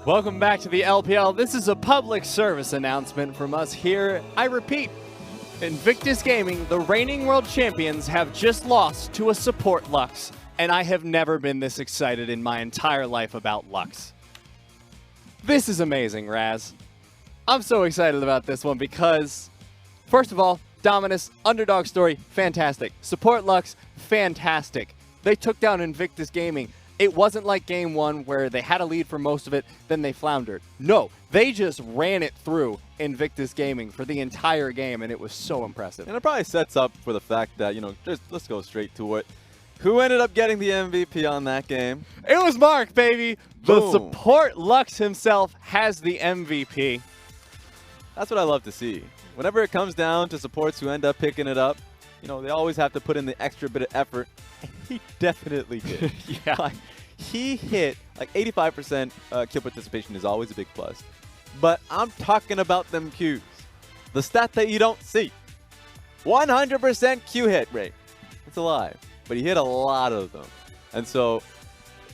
Welcome back to the LPL. This is a public service announcement from us here. I repeat, Invictus Gaming, the reigning world champions, have just lost to a support Lux, and I have never been this excited in my entire life about Lux. This is amazing, Raz. I'm so excited about this one because, first of all, Dominus, underdog story, fantastic. Support Lux, fantastic. They took down Invictus Gaming. It wasn't like game one where they had a lead for most of it, then they floundered. No, they just ran it through Invictus Gaming for the entire game, and it was so impressive. And it probably sets up for the fact that, you know, just let's go straight to it. Who ended up getting the MVP on that game? It was Mark, baby. Boom. The support Lux himself has the MVP. That's what I love to see. Whenever it comes down to supports who end up picking it up, you know, they always have to put in the extra bit of effort. And he definitely did. Yeah. Like, he hit, like 85% kill participation is always a big plus. But I'm talking about them Qs. The stat that you don't see. 100% Q hit rate. It's a lie. But he hit a lot of them. And so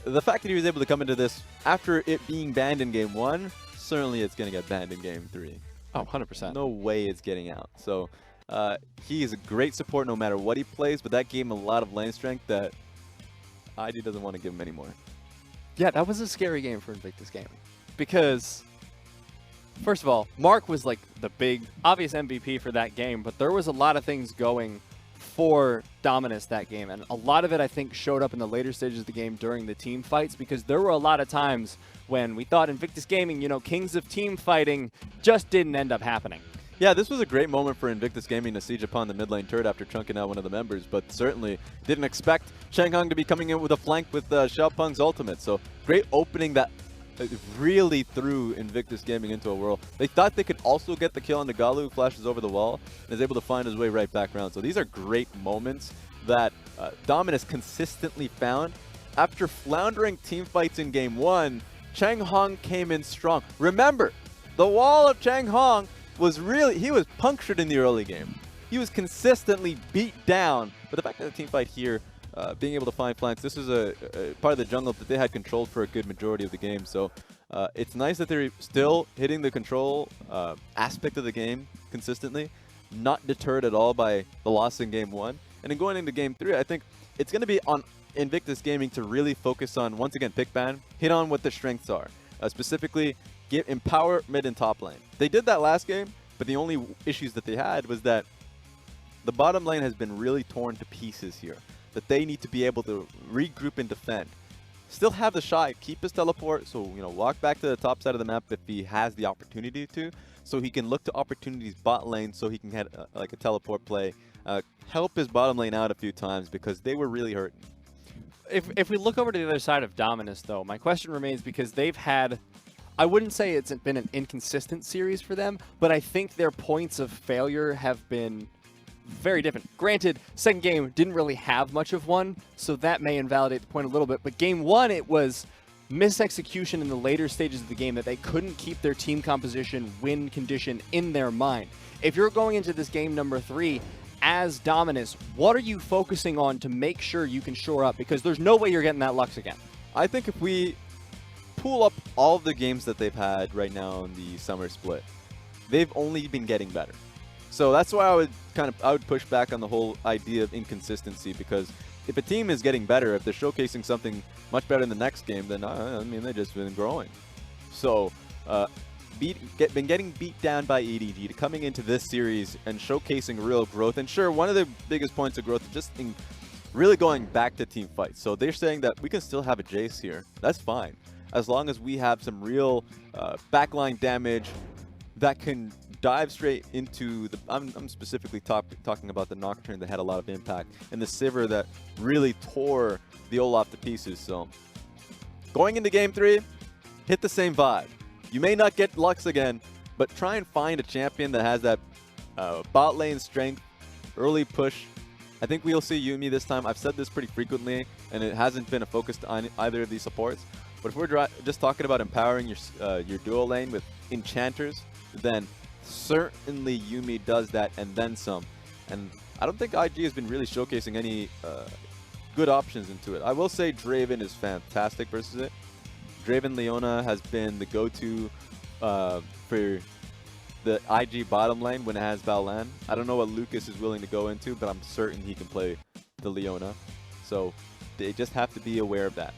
the fact that he was able to come into this after it being banned in game one, certainly it's going to get banned in game three. Oh, 100%. No way it's getting out. So he is a great support no matter what he plays, but that gave him a lot of lane strength that ID doesn't want to give him anymore. Yeah, that was a scary game for Invictus Gaming. Because, first of all, Mark was like the big, obvious MVP for that game, but there was a lot of things going for Dominus that game. And a lot of it, I think, showed up in the later stages of the game during the team fights, because there were a lot of times when we thought Invictus Gaming, you know, kings of team fighting, just didn't end up happening. Yeah, this was a great moment for Invictus Gaming to siege upon the mid lane turret after chunking out one of the members, but certainly didn't expect Chanhong to be coming in with a flank with Xiaopeng's ultimate. So great opening that really threw Invictus Gaming into a whirl. They thought they could also get the kill on the GALA, who flashes over the wall and is able to find his way right back around. So these are great moments that Dominus consistently found. After floundering team fights in game one, Chanhong came in strong. Remember, the wall of Chanhong was really, he was punctured in the early game. He was consistently beat down. But the fact that the team fight here, being able to find flanks, this is a part of the jungle that they had controlled for a good majority of the game. So it's nice that they're still hitting the control aspect of the game consistently, not deterred at all by the loss in game one. And then going into game three, I think it's going to be on Invictus Gaming to really focus on, once again, pick ban, hit on what their strengths are. Specifically, empower mid and top lane. They did that last game, but the only issues that they had was that the bottom lane has been really torn to pieces here, that they need to be able to regroup and defend. Still have TheShy, keep his teleport, so, you know, walk back to the top side of the map if he has the opportunity to, so he can look to opportunities bot lane so he can get like a teleport play, help his bottom lane out a few times because they were really hurting. If we look over to the other side of Dominus, though, my question remains, because they've had, I wouldn't say it's been an inconsistent series for them, but I think their points of failure have been very different. Granted, second game didn't really have much of one, so that may invalidate the point a little bit, but game one, it was misexecution in the later stages of the game that they couldn't keep their team composition, win condition in their mind. If you're going into this game number three as Dominus, what are you focusing on to make sure you can shore up? Because there's no way you're getting that Lux again. I think if we pull up all of the games that they've had right now in the summer split, they've only been getting better. So that's why I would push back on the whole idea of inconsistency, because if a team is getting better, if they're showcasing something much better in the next game, then I mean, they've just been growing. So been getting beat down by EDG to coming into this series and showcasing real growth. And sure, one of the biggest points of growth is just in really going back to team fights. So they're saying that we can still have a Jace here. That's fine, as long as we have some real backline damage that can dive straight into the, I'm specifically talking about the Nocturne that had a lot of impact, and the Sivir that really tore the Olaf to pieces. So going into game three, hit the same vibe. You may not get Lux again, but try and find a champion that has that bot lane strength, early push. I think we'll see Yuumi this time. I've said this pretty frequently, and it hasn't been a focus on either of these supports. But if we're just talking about empowering your dual lane with enchanters, then certainly Yuumi does that and then some. And I don't think IG has been really showcasing any good options into it. I will say Draven is fantastic versus it. Draven Leona has been the go-to for the IG bottom lane when it has Valen. I don't know what Lucas is willing to go into, but I'm certain he can play the Leona. So they just have to be aware of that.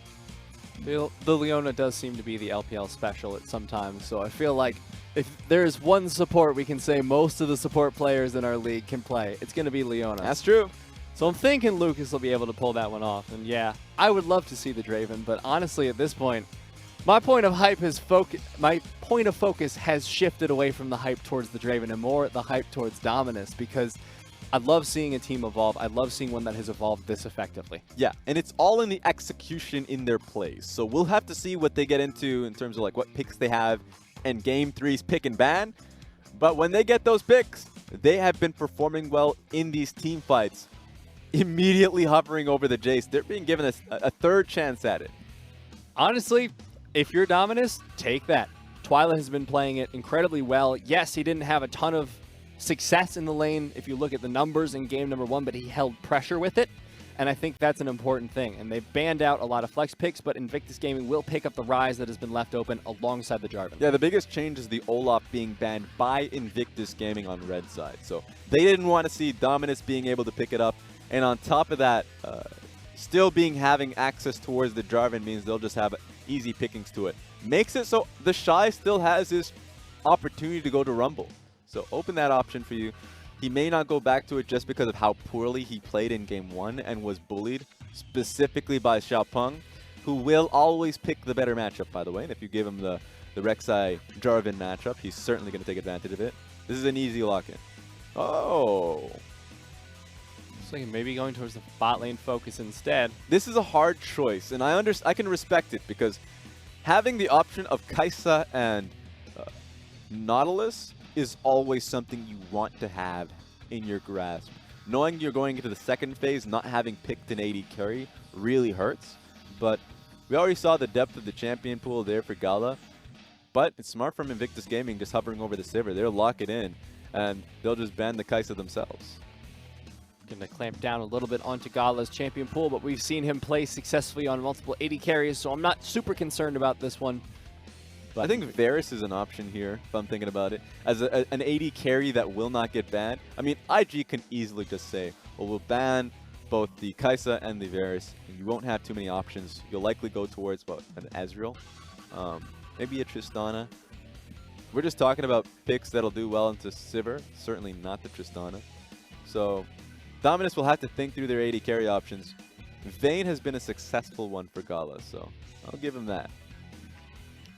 The Leona does seem to be the LPL special at some times, so I feel like if there's one support we can say most of the support players in our league can play, it's going to be Leona. That's true. So I'm thinking Lucas will be able to pull that one off. And yeah, I would love to see the Draven, but honestly at this point, my point of focus has shifted away from the hype towards the Draven and more the hype towards Dominus, because I love seeing a team evolve. I love seeing one that has evolved this effectively. Yeah, and it's all in the execution in their plays. So we'll have to see what they get into in terms of like what picks they have and Game 3's pick and ban. But when they get those picks, they have been performing well in these team fights, immediately hovering over the Jace. They're being given a third chance at it. Honestly, if you're Dominus, take that. Twila has been playing it incredibly well. Yes, he didn't have a ton of success in the lane if you look at the numbers in game number 1, but he held pressure with it, and I think that's an important thing. And they've banned out a lot of flex picks, but Invictus Gaming will pick up the Rise that has been left open alongside the Jarvan. Yeah, the biggest change is the Olaf being banned by Invictus Gaming on red side. So they didn't want to see Dominus being able to pick it up, and on top of that, still having access towards the Jarvan means they'll just have easy pickings to it. Makes it so TheShy still has his opportunity to go to Rumble. So open that option for you. He may not go back to it just because of how poorly he played in game 1 and was bullied specifically by Xiaopeng, who will always pick the better matchup, by the way. And if you give him the Rek'Sai Jarvan matchup, he's certainly going to take advantage of it. This is an easy lock-in. Oh. So maybe going towards the bot lane focus instead. This is a hard choice, and I can respect it, because having the option of Kai'Sa and Nautilus is always something you want to have in your grasp. Knowing you're going into the second phase, not having picked an AD carry really hurts, but we already saw the depth of the champion pool there for GALA, but it's smart from Invictus Gaming just hovering over the Sivir. They'll lock it in, and they'll just ban the Kai'Sa themselves. Going to clamp down a little bit onto GALA's champion pool, but we've seen him play successfully on multiple AD carries, so I'm not super concerned about this one. I think Varus is an option here, if I'm thinking about it. As an AD carry that will not get banned. I mean, IG can easily just say, well, we'll ban both the Kai'Sa and the Varus, and you won't have too many options. You'll likely go towards, what, an Ezreal? Maybe a Tristana. We're just talking about picks that'll do well into Sivir, certainly not the Tristana. So Dominus will have to think through their AD carry options. Vayne has been a successful one for GALA, so I'll give him that.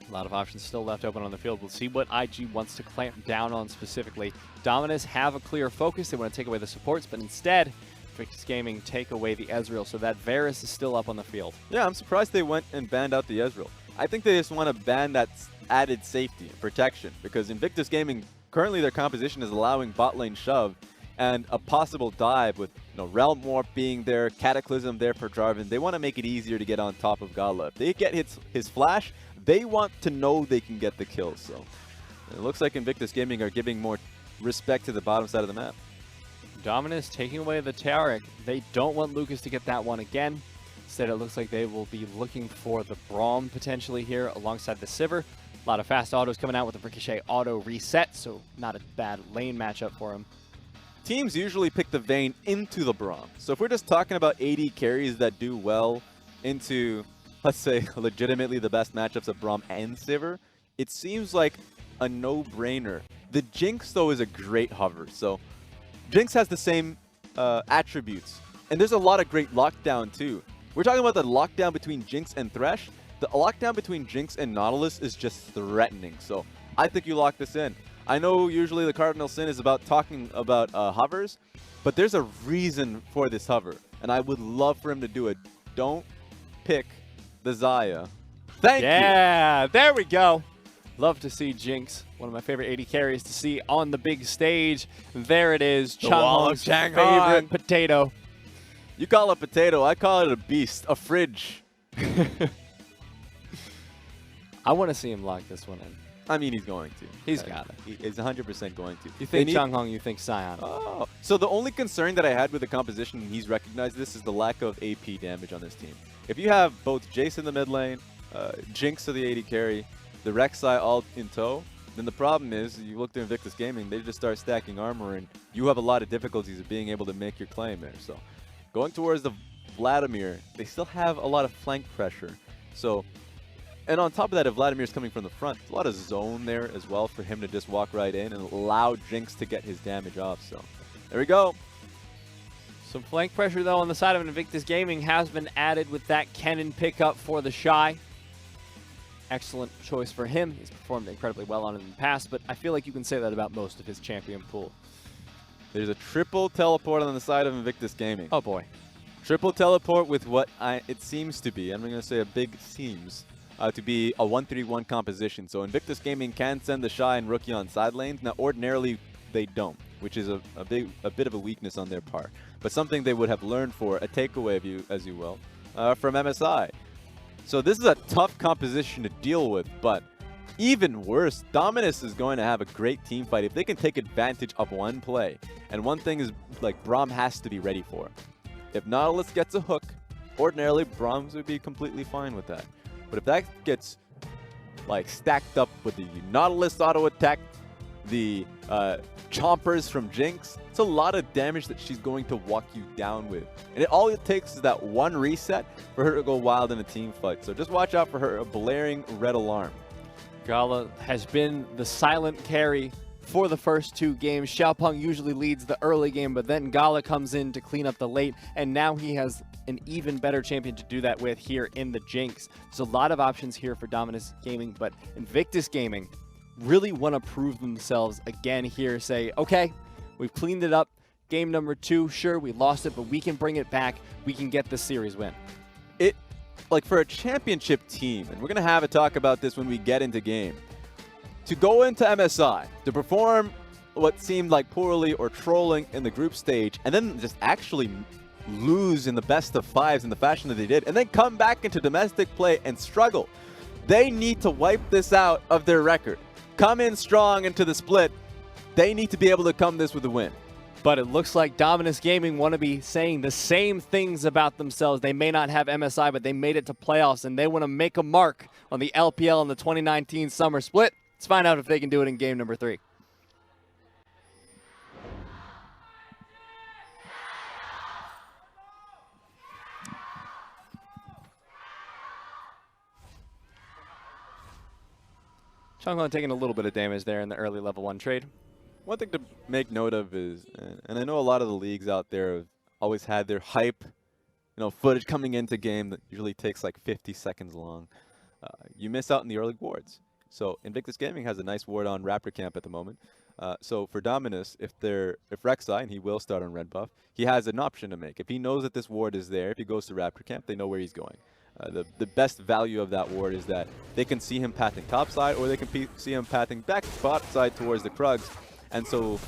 A lot of options still left open on the field. We'll see what IG wants to clamp down on specifically. Dominus have a clear focus. They want to take away the supports, but instead, Invictus Gaming take away the Ezreal, so that Varus is still up on the field. Yeah, I'm surprised they went and banned out the Ezreal. I think they just want to ban that added safety and protection, because Invictus Gaming, currently their composition is allowing bot lane shove and a possible dive with Realm Warp being there, Cataclysm there for Jarvan. They want to make it easier to get on top of GALA. If they get his flash, they want to know they can get the kill. So it looks like Invictus Gaming are giving more respect to the bottom side of the map. Dominus taking away the Taric. They don't want Lucas to get that one again. Instead, it looks like they will be looking for the Braum potentially here alongside the Sivir. A lot of fast autos coming out with the Ricochet auto reset, so not a bad lane matchup for him. Teams usually pick the Vayne into the Braum. So if we're just talking about AD carries that do well into, let's say, legitimately the best matchups of Braum and Sivir, it seems like a no-brainer. The Jinx, though, is a great hover. So Jinx has the same attributes. And there's a lot of great lockdown, too. We're talking about the lockdown between Jinx and Thresh. The lockdown between Jinx and Nautilus is just threatening. So I think you lock this in. I know usually the cardinal sin is about talking about hovers, but there's a reason for this hover. And I would love for him to do it. Don't pick the Xayah. Thank you. Yeah, there we go. Love to see Jinx, one of my favorite AD carries to see on the big stage. There it is, Chanhong's favorite potato. You call it a potato, I call it a beast, a fridge. I want to see him lock this one in. I mean, he's going to. He's got it. He's 100% going to. You think Chanhong, you think Sion. Oh. So the only concern that I had with the composition, and he's recognized this, is the lack of AP damage on this team. If you have both Jace in the mid lane, Jinx to the AD carry, the Rek'Sai all in tow, then the problem is, you look to Invictus Gaming, they just start stacking armor, and you have a lot of difficulties of being able to make your claim there. So going towards the Vladimir, they still have a lot of flank pressure. So, and on top of that, if Vladimir's coming from the front, there's a lot of zone there as well for him to just walk right in and allow Jinx to get his damage off. So there we go. Some flank pressure, though, on the side of Invictus Gaming has been added with that cannon pickup for TheShy. Excellent choice for him. He's performed incredibly well on it in the past, but I feel like you can say that about most of his champion pool. There's a triple teleport on the side of Invictus Gaming. Oh, boy. Triple teleport with what it seems to be, I'm going to say a big seems, to be a 1-3-1 composition. So Invictus Gaming can send TheShy and Rookie on side lanes. Now, ordinarily, they don't, which is a bit of a weakness on their part. But something they would have learned for, a takeaway, as you will, from MSI. So this is a tough composition to deal with, but even worse, Dominus is going to have a great team fight if they can take advantage of one play. And one thing is, like, Braum has to be ready for. If Nautilus gets a hook, ordinarily Braum would be completely fine with that. But if that gets, like, stacked up with the Nautilus auto attack, the chompers from Jinx, it's a lot of damage that she's going to walk you down with. And all it takes is that one reset for her to go wild in a team fight. So just watch out for her blaring red alarm. GALA has been the silent carry for the first two games. Xiaopeng usually leads the early game, but then GALA comes in to clean up the late, and now he has an even better champion to do that with here in the Jinx. There's a lot of options here for Dominus Gaming, but Invictus Gaming really want to prove themselves again here. Say, okay, we've cleaned it up. Game number 2, sure, we lost it, but we can bring it back. We can get the series win. Like, for a championship team, and we're going to have a talk about this when we get into game, to go into MSI, to perform what seemed like poorly or trolling in the group stage, and then just actually lose in the best of 5s in the fashion that they did, and then come back into domestic play and struggle. They need to wipe this out of their record. Come in strong into the split. They need to be able to come this with a win. But it looks like Dominus Gaming want to be saying the same things about themselves. They may not have MSI, but they made it to playoffs, and they want to make a mark on the LPL in the 2019 summer split. Let's find out if they can do it in game number 3. Chanhong taking a little bit of damage there in the early level 1 trade. One thing to make note of is, and I know a lot of the leagues out there have always had their hype, footage coming into game that usually takes like 50 seconds long. You miss out in the early wards. So Invictus Gaming has a nice ward on Raptor Camp at the moment. So for Dominus, if Rek'Sai, and he will start on red buff, he has an option to make. If he knows that this ward is there, if he goes to Raptor Camp, they know where he's going. The best value of that ward is that they can see him pathing top side, or they can see him pathing back bot side towards the Krugs. And so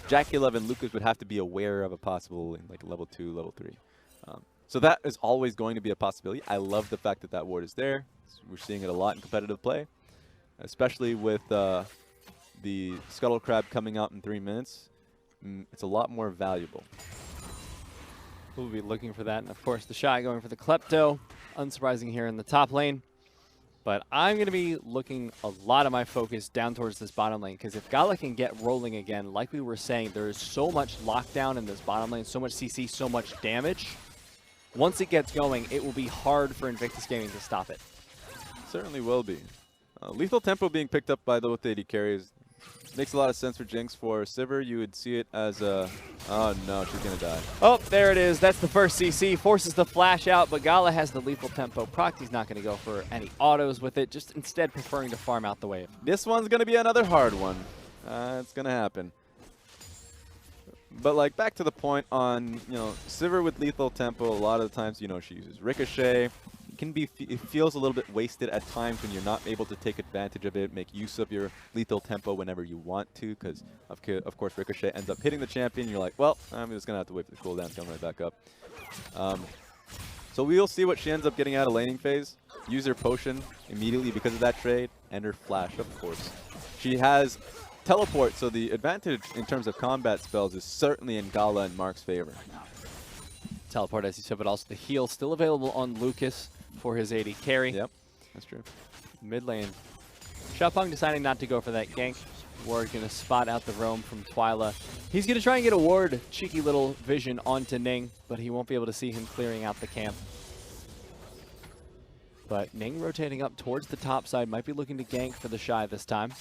JakeyLove and Lucas would have to be aware of a possible in like level 2, level 3. So that is always going to be a possibility. I love the fact that that ward is there. We're seeing it a lot in competitive play, especially with the Scuttle Crab coming out in 3 minutes. It's a lot more valuable. We'll be looking for that. And of course, TheShy going for the Klepto. Unsurprising here in the top lane. But I'm going to be looking a lot of my focus down towards this bottom lane, because if GALA can get rolling again, like we were saying, there is so much lockdown in this bottom lane, so much CC, so much damage. Once it gets going, it will be hard for Invictus Gaming to stop it. Certainly will be. Lethal Tempo being picked up by the AD carries makes a lot of sense for Jinx. For Sivir, you would see it as a... Oh no, she's going to die. Oh, there it is. That's the first CC. Forces the flash out, but GALA has the Lethal Tempo. Procty's not going to go for any autos with it, just instead preferring to farm out the wave. This one's going to be another hard one. It's going to happen. But like, back to the point on, Sivir with Lethal Tempo, a lot of the times, she uses Ricochet. It feels a little bit wasted at times when you're not able to take advantage of it, make use of your Lethal Tempo whenever you want to, because of course Ricochet ends up hitting the champion. You're like, well, I'm just gonna have to wait for the cooldown to come right back up. So we'll see what she ends up getting out of laning phase. Use her potion immediately because of that trade, and her flash, of course. She has teleport, so the advantage in terms of combat spells is certainly in GALA and Mark's favor. Teleport, as you said, but also the heal still available on Lucas for his AD carry. Yep. That's true. Mid lane. Xiaopeng deciding not to go for that gank. Ward going to spot out the roam from Twila. He's going to try and get a Ward, cheeky little vision onto Ning, but he won't be able to see him clearing out the camp. But Ning rotating up towards the top side, might be looking to gank for TheShy this time.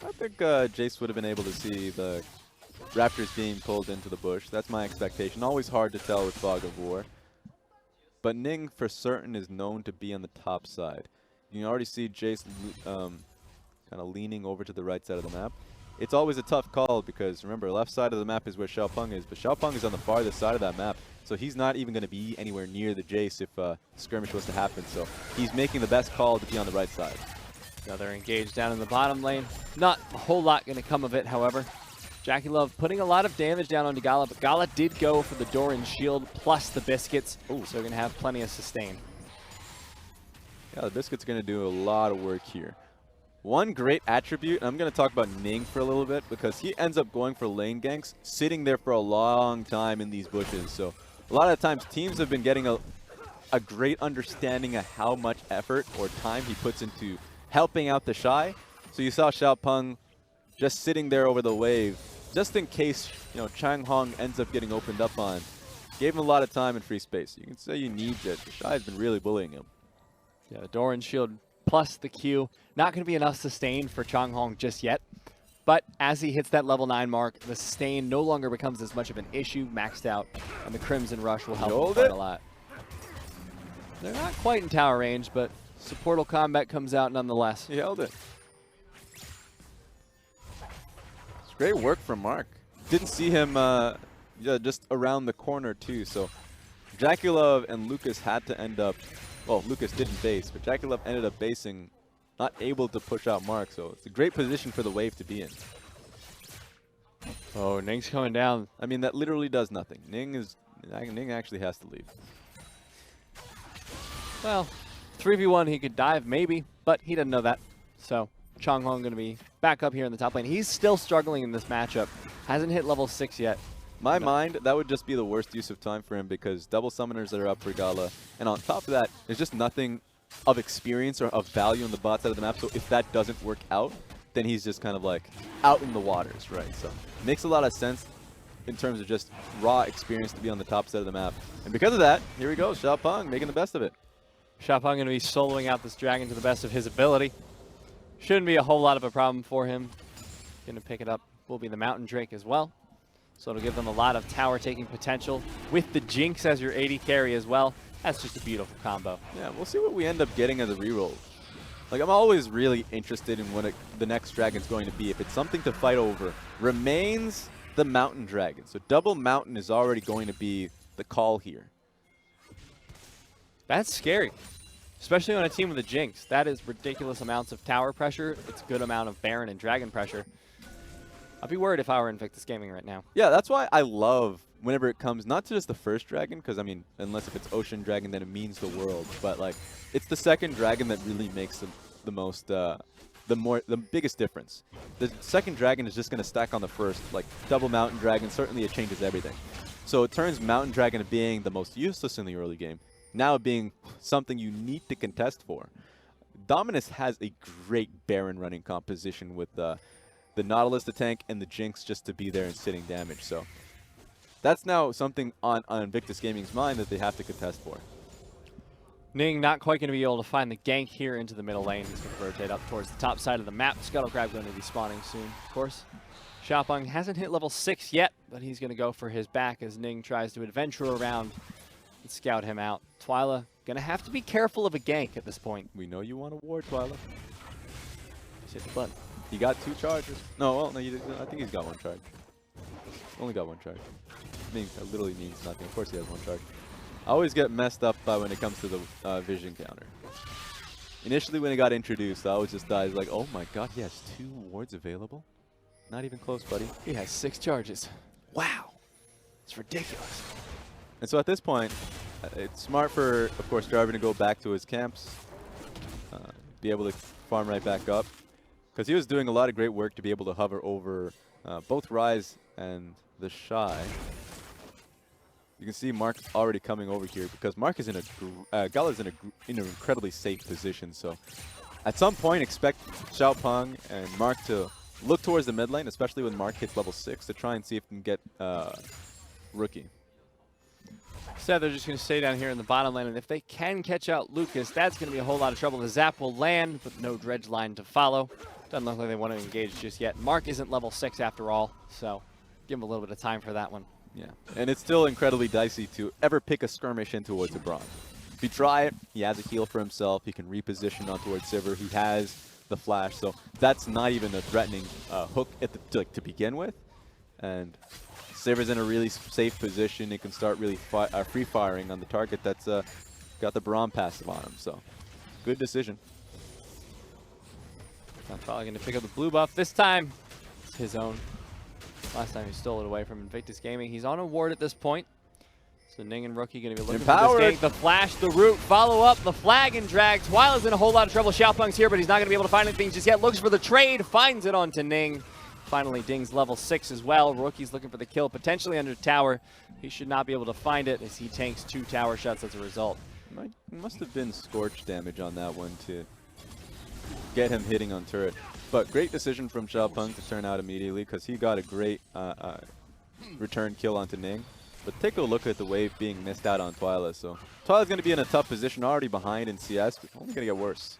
I think Jace would have been able to see the Raptors being pulled into the bush. That's my expectation. Always hard to tell with Fog of War. But Ning for certain is known to be on the top side. You can already see Jace kind of leaning over to the right side of the map. It's always a tough call because, remember, left side of the map is where Xiaopeng is, but Xiaopeng is on the farthest side of that map, so he's not even going to be anywhere near the Jace if skirmish was to happen, so he's making the best call to be on the right side. Now they're engaged down in the bottom lane. Not a whole lot going to come of it, however. JakeyLove putting a lot of damage down onto GALA, but GALA did go for the Doran shield plus the biscuits, so they're going to have plenty of sustain. Yeah, the biscuits are going to do a lot of work here. One great attribute, and I'm going to talk about Ning for a little bit, because he ends up going for lane ganks, sitting there for a long time in these bushes. So a lot of times teams have been getting a great understanding of how much effort or time he puts into helping out TheShy. So you saw Xiaopeng just sitting there over the wave, just in case, you know, Chanhong ends up getting opened up on. Gave him a lot of time and free space. You can say he needs it. TheShy has been really bullying him. Yeah, the Doran shield plus the Q. Not going to be enough sustain for Chanhong just yet. But as he hits that level 9 mark, the sustain no longer becomes as much of an issue, maxed out, and the Crimson Rush will help him quite a lot. They're not quite in tower range, but supportal combat comes out nonetheless. He held it. It's great work from Mark. Didn't see him just around the corner too, so JakeyLove and Lucas had to end up, well, Lucas didn't base, but JakeyLove ended up basing, not able to push out Mark, so it's a great position for the wave to be in. Oh, Ning's coming down. I mean, that literally does nothing. Ning actually has to leave. Well, 3v1 he could dive maybe, but he doesn't know that. So Chanhong going to be back up here in the top lane. He's still struggling in this matchup. Hasn't hit level 6 yet. My mind, that would just be the worst use of time for him because double summoners that are up for GALA. And on top of that, there's just nothing of experience or of value on the bot side of the map. So if that doesn't work out, then he's just kind of like out in the waters, right? So it makes a lot of sense in terms of just raw experience to be on the top side of the map. And because of that, here we go, Xiaopeng making the best of it. Xiaopeng going to be soloing out this dragon to the best of his ability. Shouldn't be a whole lot of a problem for him. Going to pick it up will be the Mountain Drake as well. So it'll give them a lot of tower taking potential with the Jinx as your AD carry as well. That's just a beautiful combo. Yeah, we'll see what we end up getting as a reroll. Like, I'm always really interested in what the next dragon's going to be. If it's something to fight over, remains the Mountain Dragon. So double Mountain is already going to be the call here. That's scary, especially on a team with a Jinx. That is ridiculous amounts of tower pressure. It's a good amount of Baron and Dragon pressure. I'd be worried if I were Invictus Gaming right now. Yeah, that's why I love whenever it comes, not to just the first dragon, because, I mean, unless if it's Ocean Dragon, then it means the world. But, like, it's the second dragon that really makes the biggest difference. The second dragon is just going to stack on the first. Like, double Mountain Dragon, certainly it changes everything. So it turns Mountain Dragon being the most useless in the early game, now being something you need to contest for. Dominus has a great Baron running composition with the Nautilus to tank and the Jinx just to be there and sitting damage. So that's now something on Invictus Gaming's mind that they have to contest for. Ning not quite going to be able to find the gank here into the middle lane. He's going to rotate up towards the top side of the map. Scuttle Crab going to be spawning soon, of course. Xiaopeng hasn't hit level 6 yet, but he's going to go for his back as Ning tries to adventure around and scout him out. Twila going to have to be careful of a gank at this point. We know you want a ward, Twila. Just hit the button. He got 2 charges. No, well, no, I think he's got 1 charge. Only got 1 charge. I mean, that literally means nothing. Of course he has 1 charge. I always get messed up when it comes to the vision counter. Initially, when it got introduced, I always just died like, oh my god, he has 2 wards available? Not even close, buddy. He has 6 charges. Wow. It's ridiculous. And so at this point, it's smart for, of course, Jarvan to go back to his camps, be able to farm right back up. Because he was doing a lot of great work to be able to hover over both Rise and TheShy. You can see Mark already coming over here because Mark is in a GALA's in an incredibly safe position. So at some point, expect Xiaopeng and Mark to look towards the mid lane, especially when Mark hits level 6, to try and see if he can get Rookie. Instead, they're just going to stay down here in the bottom lane, and if they can catch out Lucas, that's going to be a whole lot of trouble. The zap will land, but no dredge line to follow. Doesn't look like they want to engage just yet. Mark isn't level 6 after all, so give him a little bit of time for that one. Yeah, and it's still incredibly dicey to ever pick a skirmish in towards a Braum. If you try it, he has a heal for himself. He can reposition on towards Sivir. He has the flash, so that's not even a threatening hook at the, to begin with. And Sivir's in a really safe position. He can start really free firing on the target that's got the Braum passive on him. So good decision. Not probably going to pick up the blue buff this time. It's his own. Last time he stole it away from Invictus Gaming. He's on a ward at this point. So Ning and Rookie going to be looking for this gank. The flash, the root, follow up, the flag and drag. Twila's in a whole lot of trouble. Xiaopeng's here, but he's not going to be able to find anything just yet. Looks for the trade, finds it onto Ning. Finally, Ding's level 6 as well. Rookie's looking for the kill, potentially under tower. He should not be able to find it as he tanks 2 tower shots as a result. Must have been scorch damage on that one to get him hitting on turret. But great decision from Xiaopeng to turn out immediately because he got a great return kill onto Ning. But take a look at the wave being missed out on Twila. So Twila's going to be in a tough position, already behind in CS, but only going to get worse.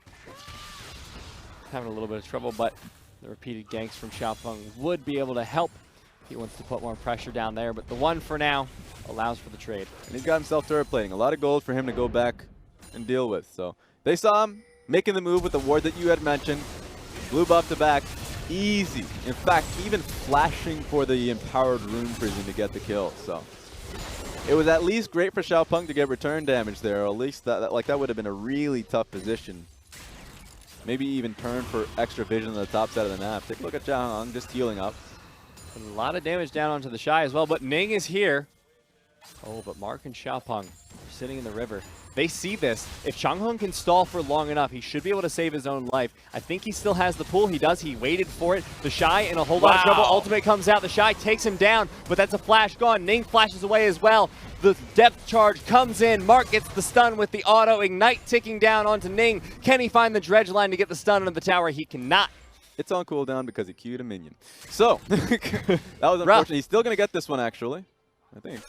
Having a little bit of trouble, but the repeated ganks from Xiaopeng would be able to help. He wants to put more pressure down there, but the one for now allows for the trade. And he's got himself turret plating. A lot of gold for him to go back and deal with. So they saw him making the move with the ward that you had mentioned. Blue buff to back. Easy. In fact, even flashing for the empowered rune prison to get the kill. So it was at least great for Xiaopeng to get return damage there, or at least that would have been a really tough position. Maybe even turn for extra vision on the top side of the map. Take a look at Chanhong just healing up. And a lot of damage down onto the TheShy as well, but Ning is here. Oh, but Mark and Xiaopeng are sitting in the river. They see this. If Chanhong can stall for long enough, he should be able to save his own life. I think he still has the pull. He does. He waited for it. TheShy in a whole lot of trouble. Ultimate comes out. TheShy takes him down, but that's a flash gone. Ning flashes away as well. The depth charge comes in. Mark gets the stun with the auto ignite ticking down onto Ning. Can he find the dredge line to get the stun into the tower? He cannot. It's on cooldown because he queued a minion. So that was unfortunate. He's still going to get this one, actually. I think.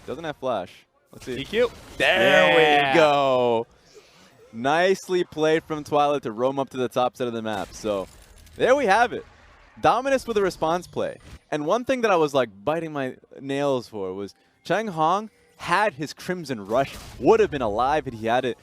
Doesn't have flash. Let's see. DQ. There we go. Nicely played from Twila to roam up to the top side of the map. So there we have it. Dominus with a response play. And one thing that I was like biting my nails for was Chanhong had his Crimson Rush, would have been alive if he had it.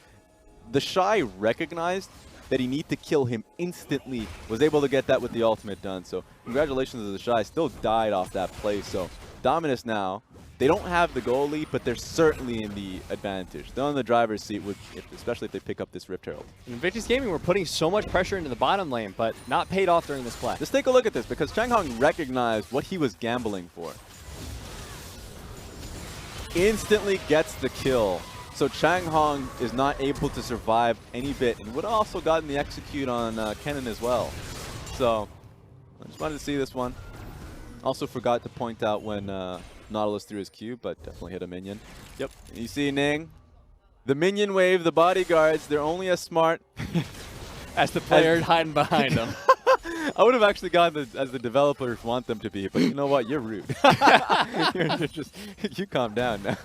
TheShy recognized that he needed to kill him instantly, was able to get that with the ultimate done. So congratulations to TheShy. Still died off that play. So Dominus now, they don't have the goal lead, but they're certainly in the advantage. They're on the driver's seat, especially if they pick up this Rift Herald. In Invictus Gaming, we're putting so much pressure into the bottom lane, but not paid off during this play. Just take a look at this, because Chanhong recognized what he was gambling for. Instantly gets the kill. So Chanhong is not able to survive any bit, and would have also gotten the execute on Kennen as well. So I just wanted to see this one. Also forgot to point out when Nautilus threw his Q, but definitely hit a minion. Yep. You see Ning, the minion wave, the bodyguards, they're only as smart as the player hiding behind them. I would have actually gone as the developers want them to be, but you know what? You're rude. You calm down now.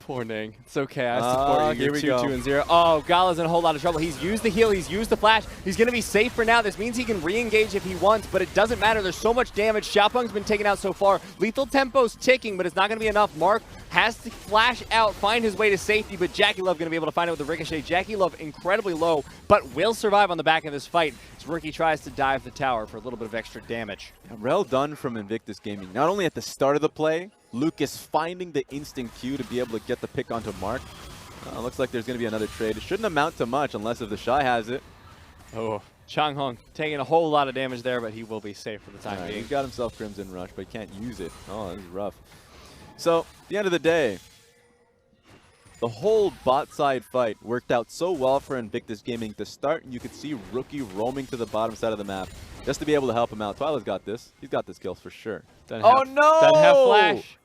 Poor Ning. It's okay. I support you. Here we go. 2-2-0. Oh, GALA's in a whole lot of trouble. He's used the heal. He's used the flash. He's going to be safe for now. This means he can re-engage if he wants, but it doesn't matter. There's so much damage. Xiaopeng's been taken out so far. Lethal tempo's ticking, but it's not going to be enough. Mark has to flash out, find his way to safety, but JakeyLove going to be able to find it with the ricochet. JakeyLove incredibly low, but will survive on the back of this fight as Rookie tries to dive the tower for a little bit of extra damage. Well done from Invictus Gaming. Not only at the start of the play, Lucas finding the instant Q to be able to get the pick onto Mark. Looks like there's going to be another trade. It shouldn't amount to much unless if TheShy has it. Oh, Chanhong taking a whole lot of damage there, but he will be safe for the time being. He's got himself Crimson Rush, but he can't use it. Oh, this is rough. So, at the end of the day, the whole bot side fight worked out so well for Invictus Gaming to start, and you could see Rookie roaming to the bottom side of the map. just to be able to help him out. Twila's got this. He's got this kill for sure. No! Doesn't have flash.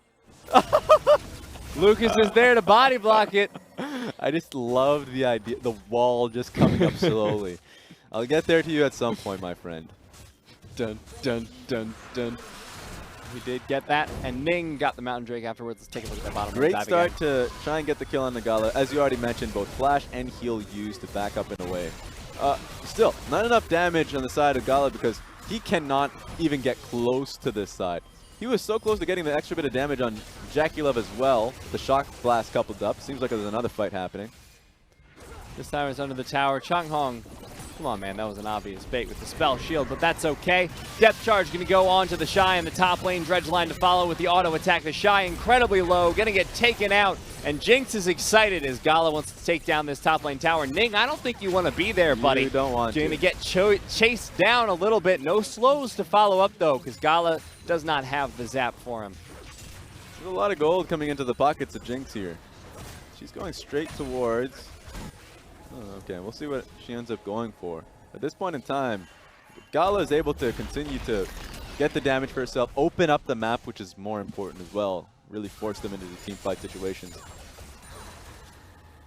Lucas is there to body block it. I just loved the idea, the wall just coming up slowly. I'll get there to you at some point, my friend. Dun, dun, dun, dun. We did get that, and Ning got the Mountain Drake afterwards. Let's take a look at that bottom. Great start to try and get the kill on the GALA. As you already mentioned, both flash and heal used to back up in a way. Still, not enough damage on the side of GALA because he cannot even get close to this side. He was so close to getting the extra bit of damage on JakeyLove as well. The shock blast coupled up. Seems like there's another fight happening. This time it's under the tower. Chanhong. Come on, man. That was an obvious bait with the spell shield, but that's okay. Depth charge going to go on to TheShy in the top lane. Dredge line to follow with the auto attack. TheShy incredibly low. Going to get taken out. And Jinx is excited as GALA wants to take down this top lane tower. Ning, I don't think you want to be there, buddy. You don't want to. You're going to get chased down a little bit. No slows to follow up, though, because GALA does not have the zap for him. There's a lot of gold coming into the pockets of Jinx here. She's going straight towards... Oh, okay, we'll see what she ends up going for. At this point in time, GALA is able to continue to get the damage for herself, open up the map, which is more important as well. Really force them into the team fight situations.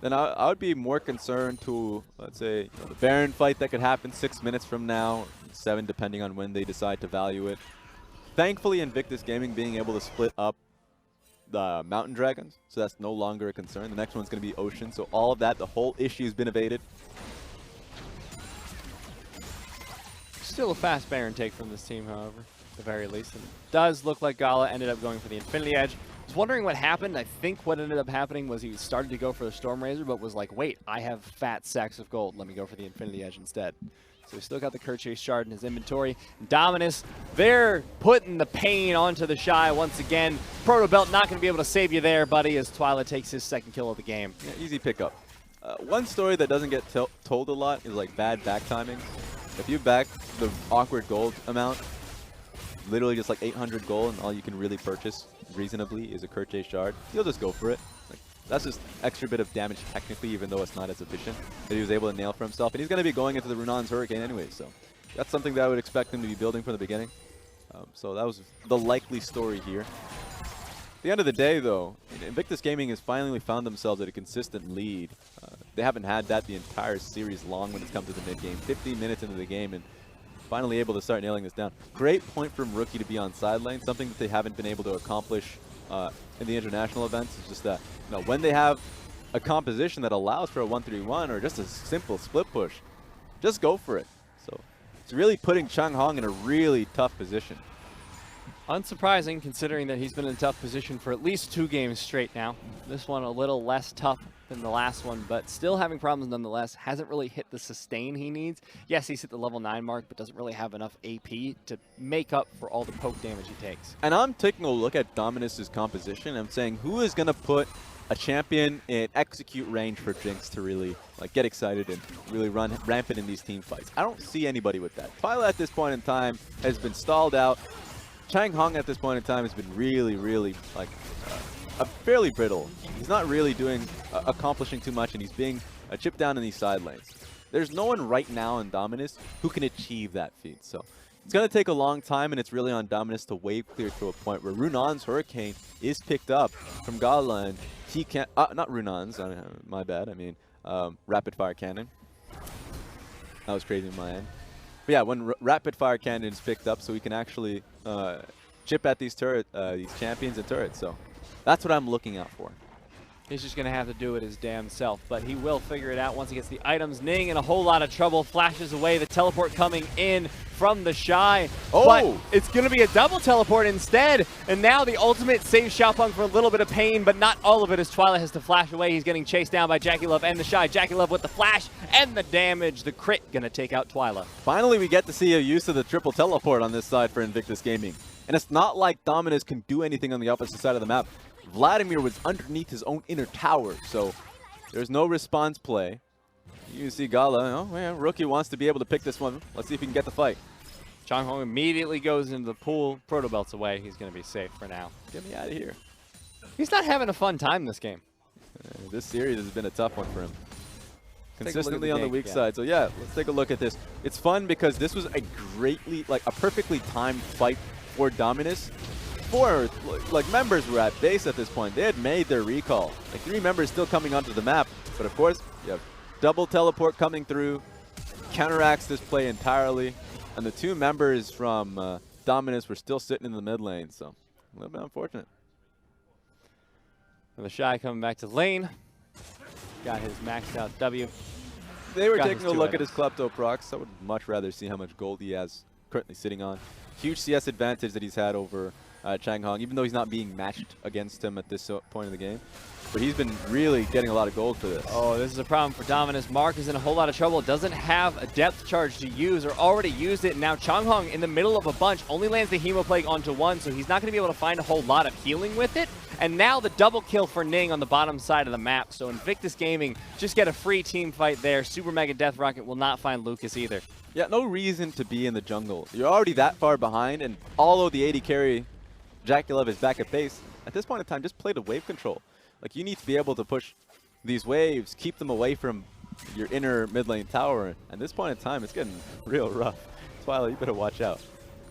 Then I would be more concerned to, let's say, the Baron fight that could happen 6 minutes from now, 7 depending on when they decide to value it. Thankfully, Invictus Gaming being able to split up the Mountain Dragons, so that's no longer a concern. The next one's going to be Ocean, so all of that, the whole issue has been evaded. Still a fast Baron take from this team, however, at the very least. And it does look like GALA ended up going for the Infinity Edge. I was wondering what happened. I think what ended up happening was he started to go for the Storm Razor, but was like, wait, I have fat sacks of gold. Let me go for the Infinity Edge instead. So he's still got the Kerchase Shard in his inventory. And Dominus, they're putting the pain onto TheShy once again. Proto Belt not going to be able to save you there, buddy, as Twila takes his second kill of the game. Yeah, easy pickup. One story that doesn't get told a lot is like bad back timing. If you back the awkward gold amount, literally just like 800 gold, and all you can really purchase reasonably is a Kerchase Shard, you'll just go for it. Like, that's just extra bit of damage technically, even though it's not as efficient, that he was able to nail for himself. And he's going to be going into the Runon's Hurricane anyway, so that's something that I would expect him to be building from the beginning. So that was the likely story here. At the end of the day, though, Invictus Gaming has finally found themselves at a consistent lead. They haven't had that the entire series long when it's come to the mid-game. 15 minutes into the game and finally able to start nailing this down. Great point from Rookie to be on side lane, something that they haven't been able to accomplish in the international events. It's just that when they have a composition that allows for a 1-3-1 or just a simple split push, just go for it. So it's really putting Chanhong in a really tough position. Unsurprising, considering that he's been in a tough position for at least 2 games straight now. This one a little less tough than the last one, but still having problems nonetheless. Hasn't really hit the sustain he needs. Yes, he's hit the level 9 mark, but doesn't really have enough AP to make up for all the poke damage he takes. And I'm taking a look at Dominus's composition. I'm saying, who is going to put a champion in execute range for Jinx to really get excited and really run rampant in these team fights? I don't see anybody with that. Twila at this point in time has been stalled out. Chanhong at this point in time has been really fairly brittle. He's not really accomplishing too much, and he's being chipped down in these side lanes. There's no one right now in Dominus who can achieve that feat. So it's going to take a long time, and it's really on Dominus to wave clear to a point where Runon's Hurricane is picked up from GALA, and he can't... not Runon's, my bad. I mean, Rapid Fire Cannon. That was crazy on my end. But yeah, when Rapid Fire Cannon is picked up, so we can actually chip at these these champions and turrets. So that's what I'm looking out for. He's just going to have to do it his damn self, but he will figure it out once he gets the items. Ning in a whole lot of trouble, flashes away, the teleport coming in from TheShy. Oh! But it's going to be a double teleport instead, and now the ultimate saves Xiaopeng for a little bit of pain, but not all of it as Twila has to flash away. He's getting chased down by JakeyLove and TheShy. JakeyLove with the flash and the damage. The crit going to take out Twila. Finally, we get to see a use of the triple teleport on this side for Invictus Gaming. And it's not like Dominus can do anything on the opposite side of the map. Vladimir was underneath his own inner tower, so there's no response play. You can see GALA, oh man, Rookie wants to be able to pick this one. Let's see if he can get the fight. Chanhong immediately goes into the pool, Proto Belt's away. He's going to be safe for now. Get me out of here. He's not having a fun time this game. This series has been a tough one for him. consistently on the weak side. So yeah, let's take a look at this. It's fun because this was a perfectly timed fight for Dominus. 4 members were at base at this point. They had made their recall. 3 members still coming onto the map, but of course you have double teleport coming through, counteracts this play entirely, and the 2 members from Dominus were still sitting in the mid lane, so a little bit unfortunate. TheShy coming back to lane. Got his maxed out W. They were taking a look at his Klepto procs. I would much rather see how much gold he has currently sitting on. Huge CS advantage that he's had over Chanhong, even though he's not being matched against him at this point in the game. But he's been really getting a lot of gold for this. Oh, this is a problem for Dominus. Mark is in a whole lot of trouble. Doesn't have a depth charge to use, or already used it. Now Chanhong in the middle of a bunch only lands the Hemoplague onto 1, so he's not going to be able to find a whole lot of healing with it. And now the double kill for Ning on the bottom side of the map. So Invictus Gaming just get a free team fight there. Super Mega Death Rocket will not find Lucas either. Yeah, no reason to be in the jungle. You're already that far behind, and although the AD carry JakeyLove is back at base, at this point in time, just play the wave control. You need to be able to push these waves, keep them away from your inner mid lane tower. And at this point in time, it's getting real rough. Twila, you better watch out.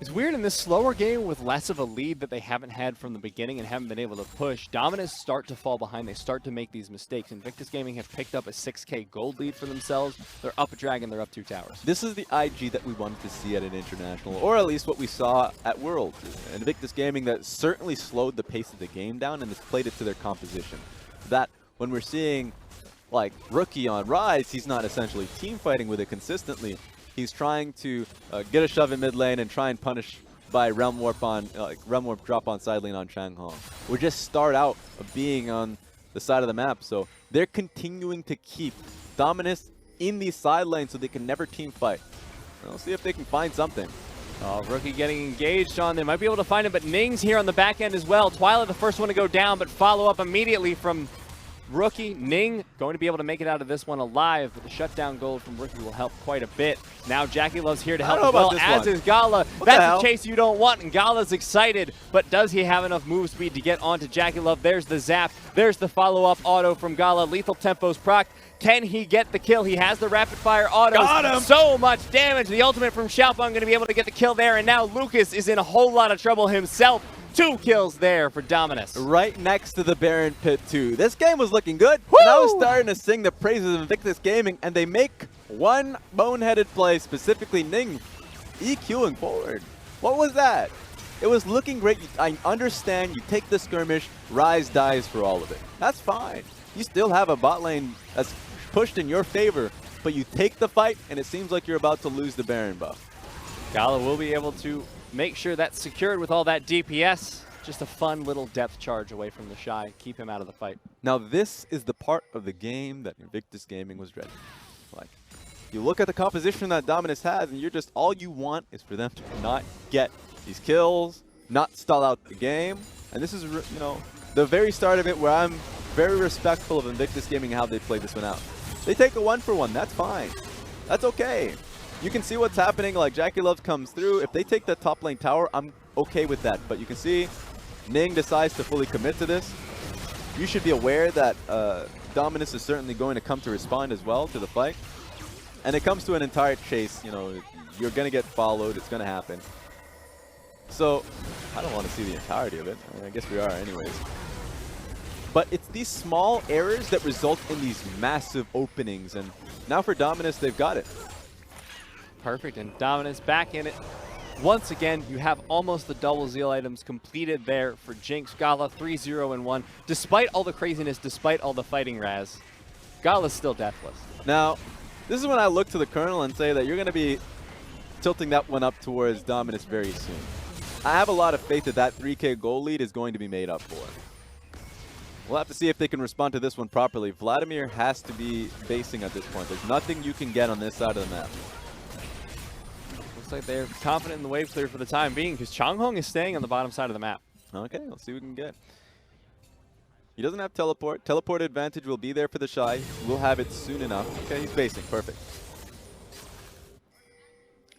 It's weird in this slower game with less of a lead that they haven't had from the beginning and haven't been able to push. Dominus start to fall behind. They start to make these mistakes. Invictus Gaming have picked up a 6K gold lead for themselves. They're up a dragon. They're up 2 towers. This is the IG that we wanted to see at an international, or at least what we saw at Worlds. Invictus Gaming that certainly slowed the pace of the game down and has played it to their composition. That when we're seeing Rookie on Rise, he's not essentially team fighting with it consistently. He's trying to get a shove in mid lane and try and punish by Realm Warp drop on side lane on Chanhong. Or just start out of being on the side of the map. So they're continuing to keep Dominus in these side lanes so they can never team fight. We'll see if they can find something. Oh, Rookie getting engaged on. They might be able to find him, but Ning's here on the back end as well. Twila the first one to go down, but follow up immediately from Rookie. Ning going to be able to make it out of this one alive, but the shutdown gold from Rookie will help quite a bit. Now JakeyLove's here to help as well, as is GALA. That's a chase you don't want, and GALA's excited, but does he have enough move speed to get onto JakeyLove? There's the zap. There's the follow-up auto from GALA. Lethal Tempo's proc. Can he get the kill? He has the rapid-fire autos. Got him! So much damage. The ultimate from Xiaopeng going to be able to get the kill there, and now Lucas is in a whole lot of trouble himself. 2 kills there for Dominus. Right next to the Baron Pit 2. This game was looking good. And I was starting to sing the praises of Invictus Gaming, and they make one boneheaded play, specifically Ning EQing forward. What was that? It was looking great. I understand you take the skirmish, Rise dies for all of it. That's fine. You still have a bot lane that's pushed in your favor, but you take the fight, and it seems like you're about to lose the Baron buff. GALA will be able to make sure that's secured with all that DPS. Just a fun little depth charge away from TheShy. Keep him out of the fight. Now this is the part of the game that Invictus Gaming was ready. You look at the composition that Dominus has, and you're just, all you want is for them to not get these kills, not stall out the game. And this is, the very start of it where I'm very respectful of Invictus Gaming and how they played this one out. They take a 1-for-1. That's fine. That's okay. You can see what's happening, JakeyLove comes through. If they take the top lane tower, I'm okay with that. But you can see Ning decides to fully commit to this. You should be aware that Dominus is certainly going to come to respond as well to the fight. And it comes to an entire chase. You're going to get followed. It's going to happen. So I don't want to see the entirety of it. I guess we are anyways. But it's these small errors that result in these massive openings. And now for Dominus, they've got it. Perfect, and Dominus back in it. Once again, you have almost the double Zeal items completed there for Jinx. GALA 3-0-1. Despite all the craziness, despite all the fighting Raz, GALA's still deathless. Now, this is when I look to the Colonel and say that you're going to be tilting that one up towards Dominus very soon. I have a lot of faith that that 3K goal lead is going to be made up for. We'll have to see if they can respond to this one properly. Vladimir has to be basing at this point. There's nothing you can get on this side of the map. Like they're confident in the wave clear for the time being, because Chanhong is staying on the bottom side of the map. Okay, let's see what we can get. He doesn't have teleport. Teleport advantage will be there for TheShy. We'll have it soon enough. Okay, he's basing. Perfect.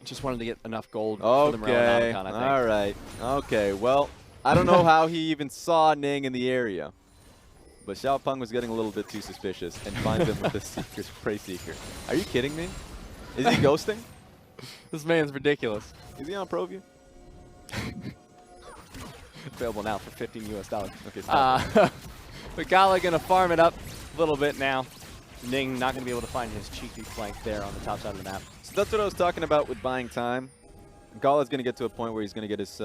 Just wanted to get enough gold for the Morello Icon, I think. All right. Okay, well, I don't know how he even saw Ning in the area. But Xiaopeng was getting a little bit too suspicious and finds him with the Seeker's Prey Seeker. Are you kidding me? Is he ghosting? This man's ridiculous. Is he on ProView? Available now for $15 US. Okay, stop. But GALA gonna farm it up a little bit now. Ning not gonna be able to find his cheeky flank there on the top side of the map. So that's what I was talking about with buying time. GALA's going to get to a point where he's going to get his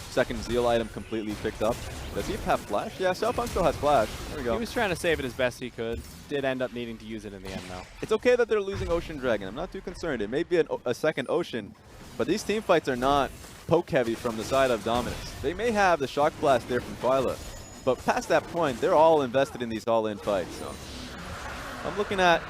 second Zeal item completely picked up. Does he have Flash? Yeah, Xiaopeng still has Flash. There we go. He was trying to save it as best he could. Did end up needing to use it in the end, though. It's okay that they're losing Ocean Dragon. I'm not too concerned. It may be a second Ocean, but these team fights are not poke-heavy from the side of Dominus. They may have the Shock Blast there from Twila, but past that point, they're all invested in these all-in fights. So I'm looking at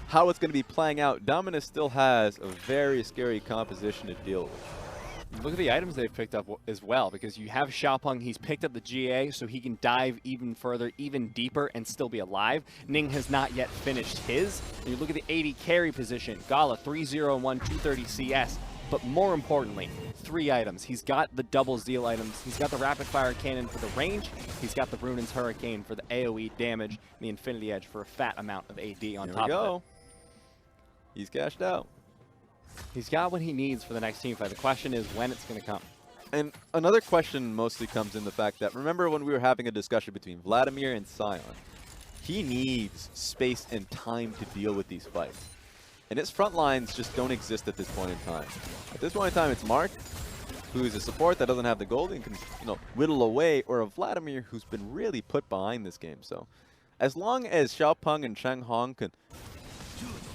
how it's going to be playing out. Dominus still has a very scary composition to deal with. Look at the items they've picked up as well, because you have Xiaopeng, he's picked up the GA, so he can dive even further, even deeper, and still be alive. Ning has not yet finished his. And you look at the 80 carry position, GALA 301, 230 CS, but more importantly, 3 items. He's got the double Zeal items, he's got the rapid fire cannon for the range, he's got the Runin's Hurricane for the AoE damage, and the Infinity Edge for a fat amount of AD on top of it. He's cashed out. He's got what he needs for the next team fight. The question is when it's going to come. And another question mostly comes in the fact that, remember when we were having a discussion between Vladimir and Sion? He needs space and time to deal with these fights. And his front lines just don't exist at this point in time. At this point in time, it's Mark, who's a support that doesn't have the gold and can, whittle away, or a Vladimir who's been really put behind this game. So as long as Xiaopeng and Chanhong can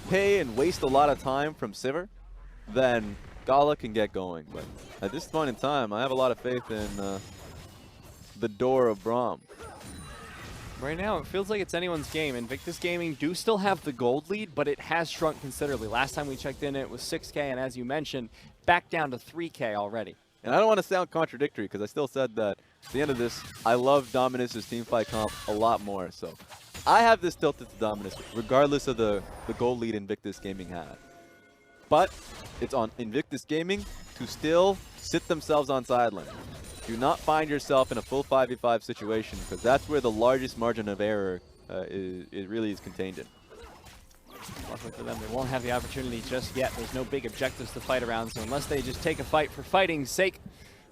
pay and waste a lot of time from Sivir, then GALA can get going. But at this point in time, I have a lot of faith in the door of Braum. Right now, it feels like it's anyone's game. Invictus Gaming do still have the gold lead, but it has shrunk considerably. Last time we checked in, it was 6K, and as you mentioned, back down to 3K already. And I don't want to sound contradictory, because I still said that at the end of this, I love Dominus' teamfight comp a lot more. So I have this tilted to Dominus, regardless of the gold lead Invictus Gaming had. But it's on Invictus Gaming to still sit themselves on sideline. Do not find yourself in a full 5v5 situation, because that's where the largest margin of error it really is contained in. Luckily for them, they won't have the opportunity just yet. There's no big objectives to fight around, so unless they just take a fight for fighting's sake,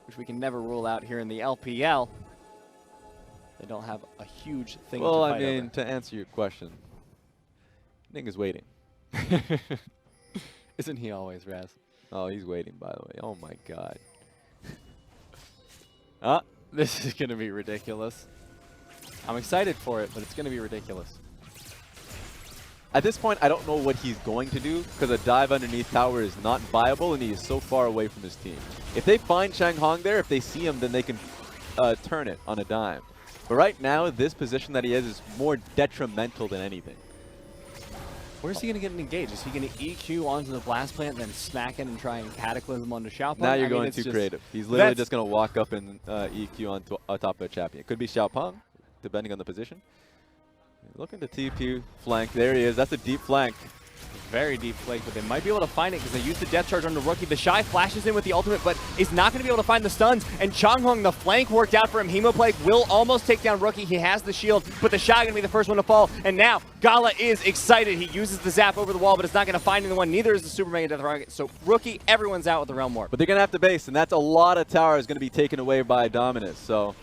which we can never rule out here in the LPL, they don't have a huge thing to fight over. Well, I mean, to answer your question, Ning is waiting. Isn't he always, Raz? Oh, he's waiting, by the way. Oh, my God. This is going to be ridiculous. I'm excited for it, but it's going to be ridiculous. At this point, I don't know what he's going to do, because a dive underneath tower is not viable, and he is so far away from his team. If they find Chanhong there, if they see him, then they can turn it on a dime. But right now, this position that he is more detrimental than anything. Where's he going to get engaged? Is he going to EQ onto the blast plant, then smack it and try and cataclysm onto Xiaopeng? Now you're going too creative. He's literally just going to walk up and EQ on top of a champion. It could be Xiaopeng, depending on the position. Looking to TP flank. There he is. That's a deep flank. Very deep flank, but they might be able to find it because they used the death charge on the rookie. TheShy flashes in with the ultimate, but is not going to be able to find the stuns. And Chanhong, the flank worked out for him. Hemoplague will almost take down Rookie. He has the shield, but TheShy going to be the first one to fall. And now GALA is excited. He uses the zap over the wall, but it's not going to find anyone. Neither is the Super Mega Death Rocket. So Rookie, everyone's out with the Realm Warp. But they're going to have to base, and that's a lot of towers going to be taken away by Dominus. So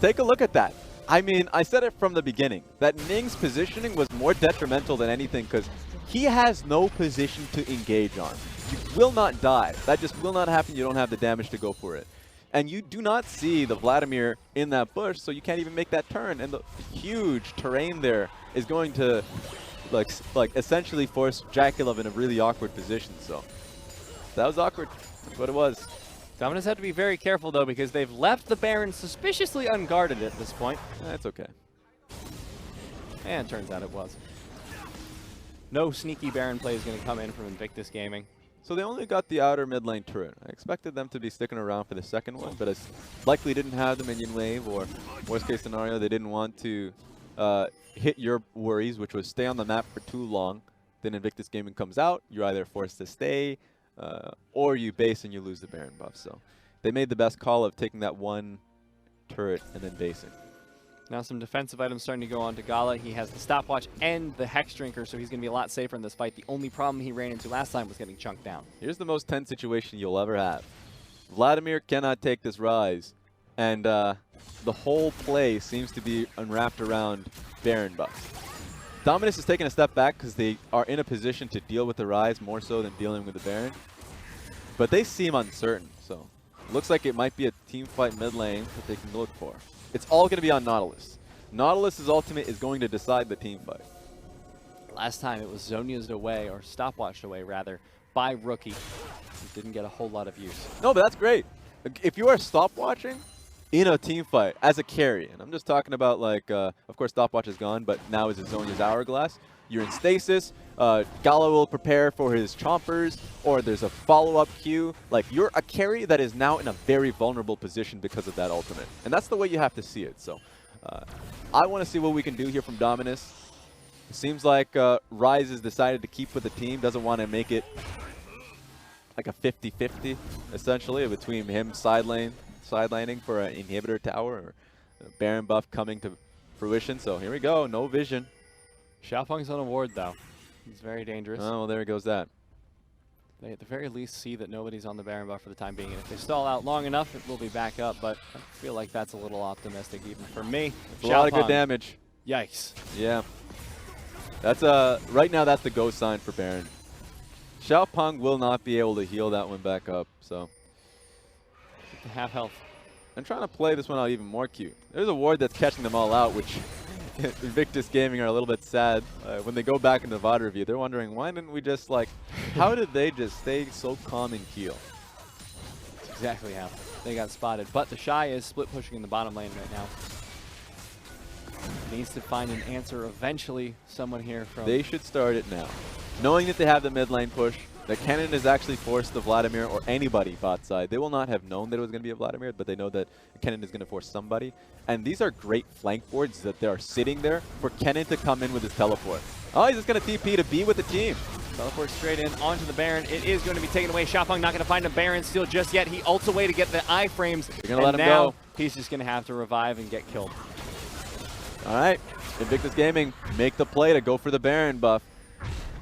take a look at that. I mean, I said it from the beginning, that Ning's positioning was more detrimental than anything because he has no position to engage on. You will not die. That just will not happen. You don't have the damage to go for it. And you do not see the Vladimir in that bush, so you can't even make that turn. And the huge terrain there is going to like essentially force JakeyLove in a really awkward position. So that was awkward. That's what it was. Dominus had to be very careful, though, because they've left the Baron suspiciously unguarded at this point. That's okay. And turns out it was. No sneaky Baron play is going to come in from Invictus Gaming. So they only got the outer mid lane turret. I expected them to be sticking around for the second one, but as likely didn't have the minion wave, or worst case scenario, they didn't want to hit your worries, which was stay on the map for too long. Then Invictus Gaming comes out, you're either forced to stay, or you base and you lose the Baron buff. So they made the best call of taking that one turret and then basing. Now some defensive items starting to go on to GALA. He has the stopwatch and the Hex Drinker, so he's going to be a lot safer in this fight. The only problem he ran into last time was getting chunked down. Here's the most tense situation you'll ever have. Vladimir cannot take this rise, and the whole play seems to be unwrapped around Baron buffs. Dominus is taking a step back because they are in a position to deal with the rise more so than dealing with the Baron. But they seem uncertain, so looks like it might be a team fight mid lane that they can look for. It's all going to be on Nautilus. Nautilus' ultimate is going to decide the team fight. Last time it was Zhonya's away, or stopwatched away rather, by Rookie. He didn't get a whole lot of use. No, but that's great. If you are stopwatching in a team fight as a carry, and I'm just talking about like, of course stopwatch is gone, but now is Zhonya's hourglass. You're in stasis. GALA will prepare for his chompers, or there's a follow-up queue. Like, you're a carry that is now in a very vulnerable position because of that ultimate. And that's the way you have to see it. So I want to see what we can do here from Dominus. It seems like Rise has decided to keep with the team, doesn't want to make it like a 50-50, essentially, between him sidelining for an inhibitor tower, or a Baron buff coming to fruition. So here we go, no vision. Xiaopeng's on a ward, though. He's very dangerous. Oh, well, there goes that. They at the very least see that nobody's on the Baron buff for the time being. And if they stall out long enough, it will be back up. But I feel like that's a little optimistic even for me. It's a lot of good damage. Yikes. Yeah. That's right now that's the go sign for Baron. Xiaopeng will not be able to heal that one back up, so. Half health. I'm trying to play this one out even more cute. There's a ward that's catching them all out, which Invictus Gaming are a little bit sad. When they go back into the VOD review, they're wondering, why didn't we just, like, how did they just stay so calm and cool? That's exactly how they got spotted. But TheShy is split pushing in the bottom lane right now. Needs to find an answer eventually. Someone here from... They should start it now. Knowing that they have the mid lane push, that Kennen has actually forced the Vladimir or anybody bot side. They will not have known that it was going to be a Vladimir, but they know that Kennen is going to force somebody. And these are great flank boards that they are sitting there for Kennen to come in with his teleport. Oh, he's just going to TP to be with the team. Teleport straight in onto the Baron. It is going to be taken away. Xiaopeng not going to find a Baron steal just yet. He ults away to get the iframes. They're going to let him go. He's just going to have to revive and get killed. All right, Invictus Gaming make the play to go for the Baron buff.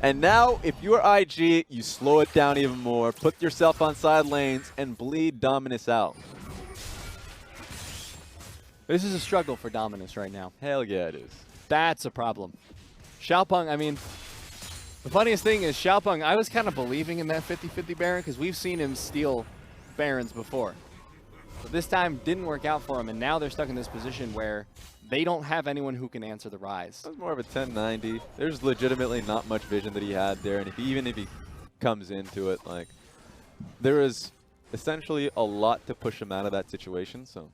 And now, if you're IG, you slow it down even more, put yourself on side lanes, and bleed Dominus out. This is a struggle for Dominus right now. Hell yeah, it is. That's a problem. Xiaopeng, I mean, the funniest thing is Xiaopeng, I was kind of believing in that 50-50 Baron because we've seen him steal Barons before. But this time didn't work out for him, and now they're stuck in this position where they don't have anyone who can answer the rise. That was more of a 1090. There's legitimately not much vision that he had there, and even if he comes into it, like, there is essentially a lot to push him out of that situation. So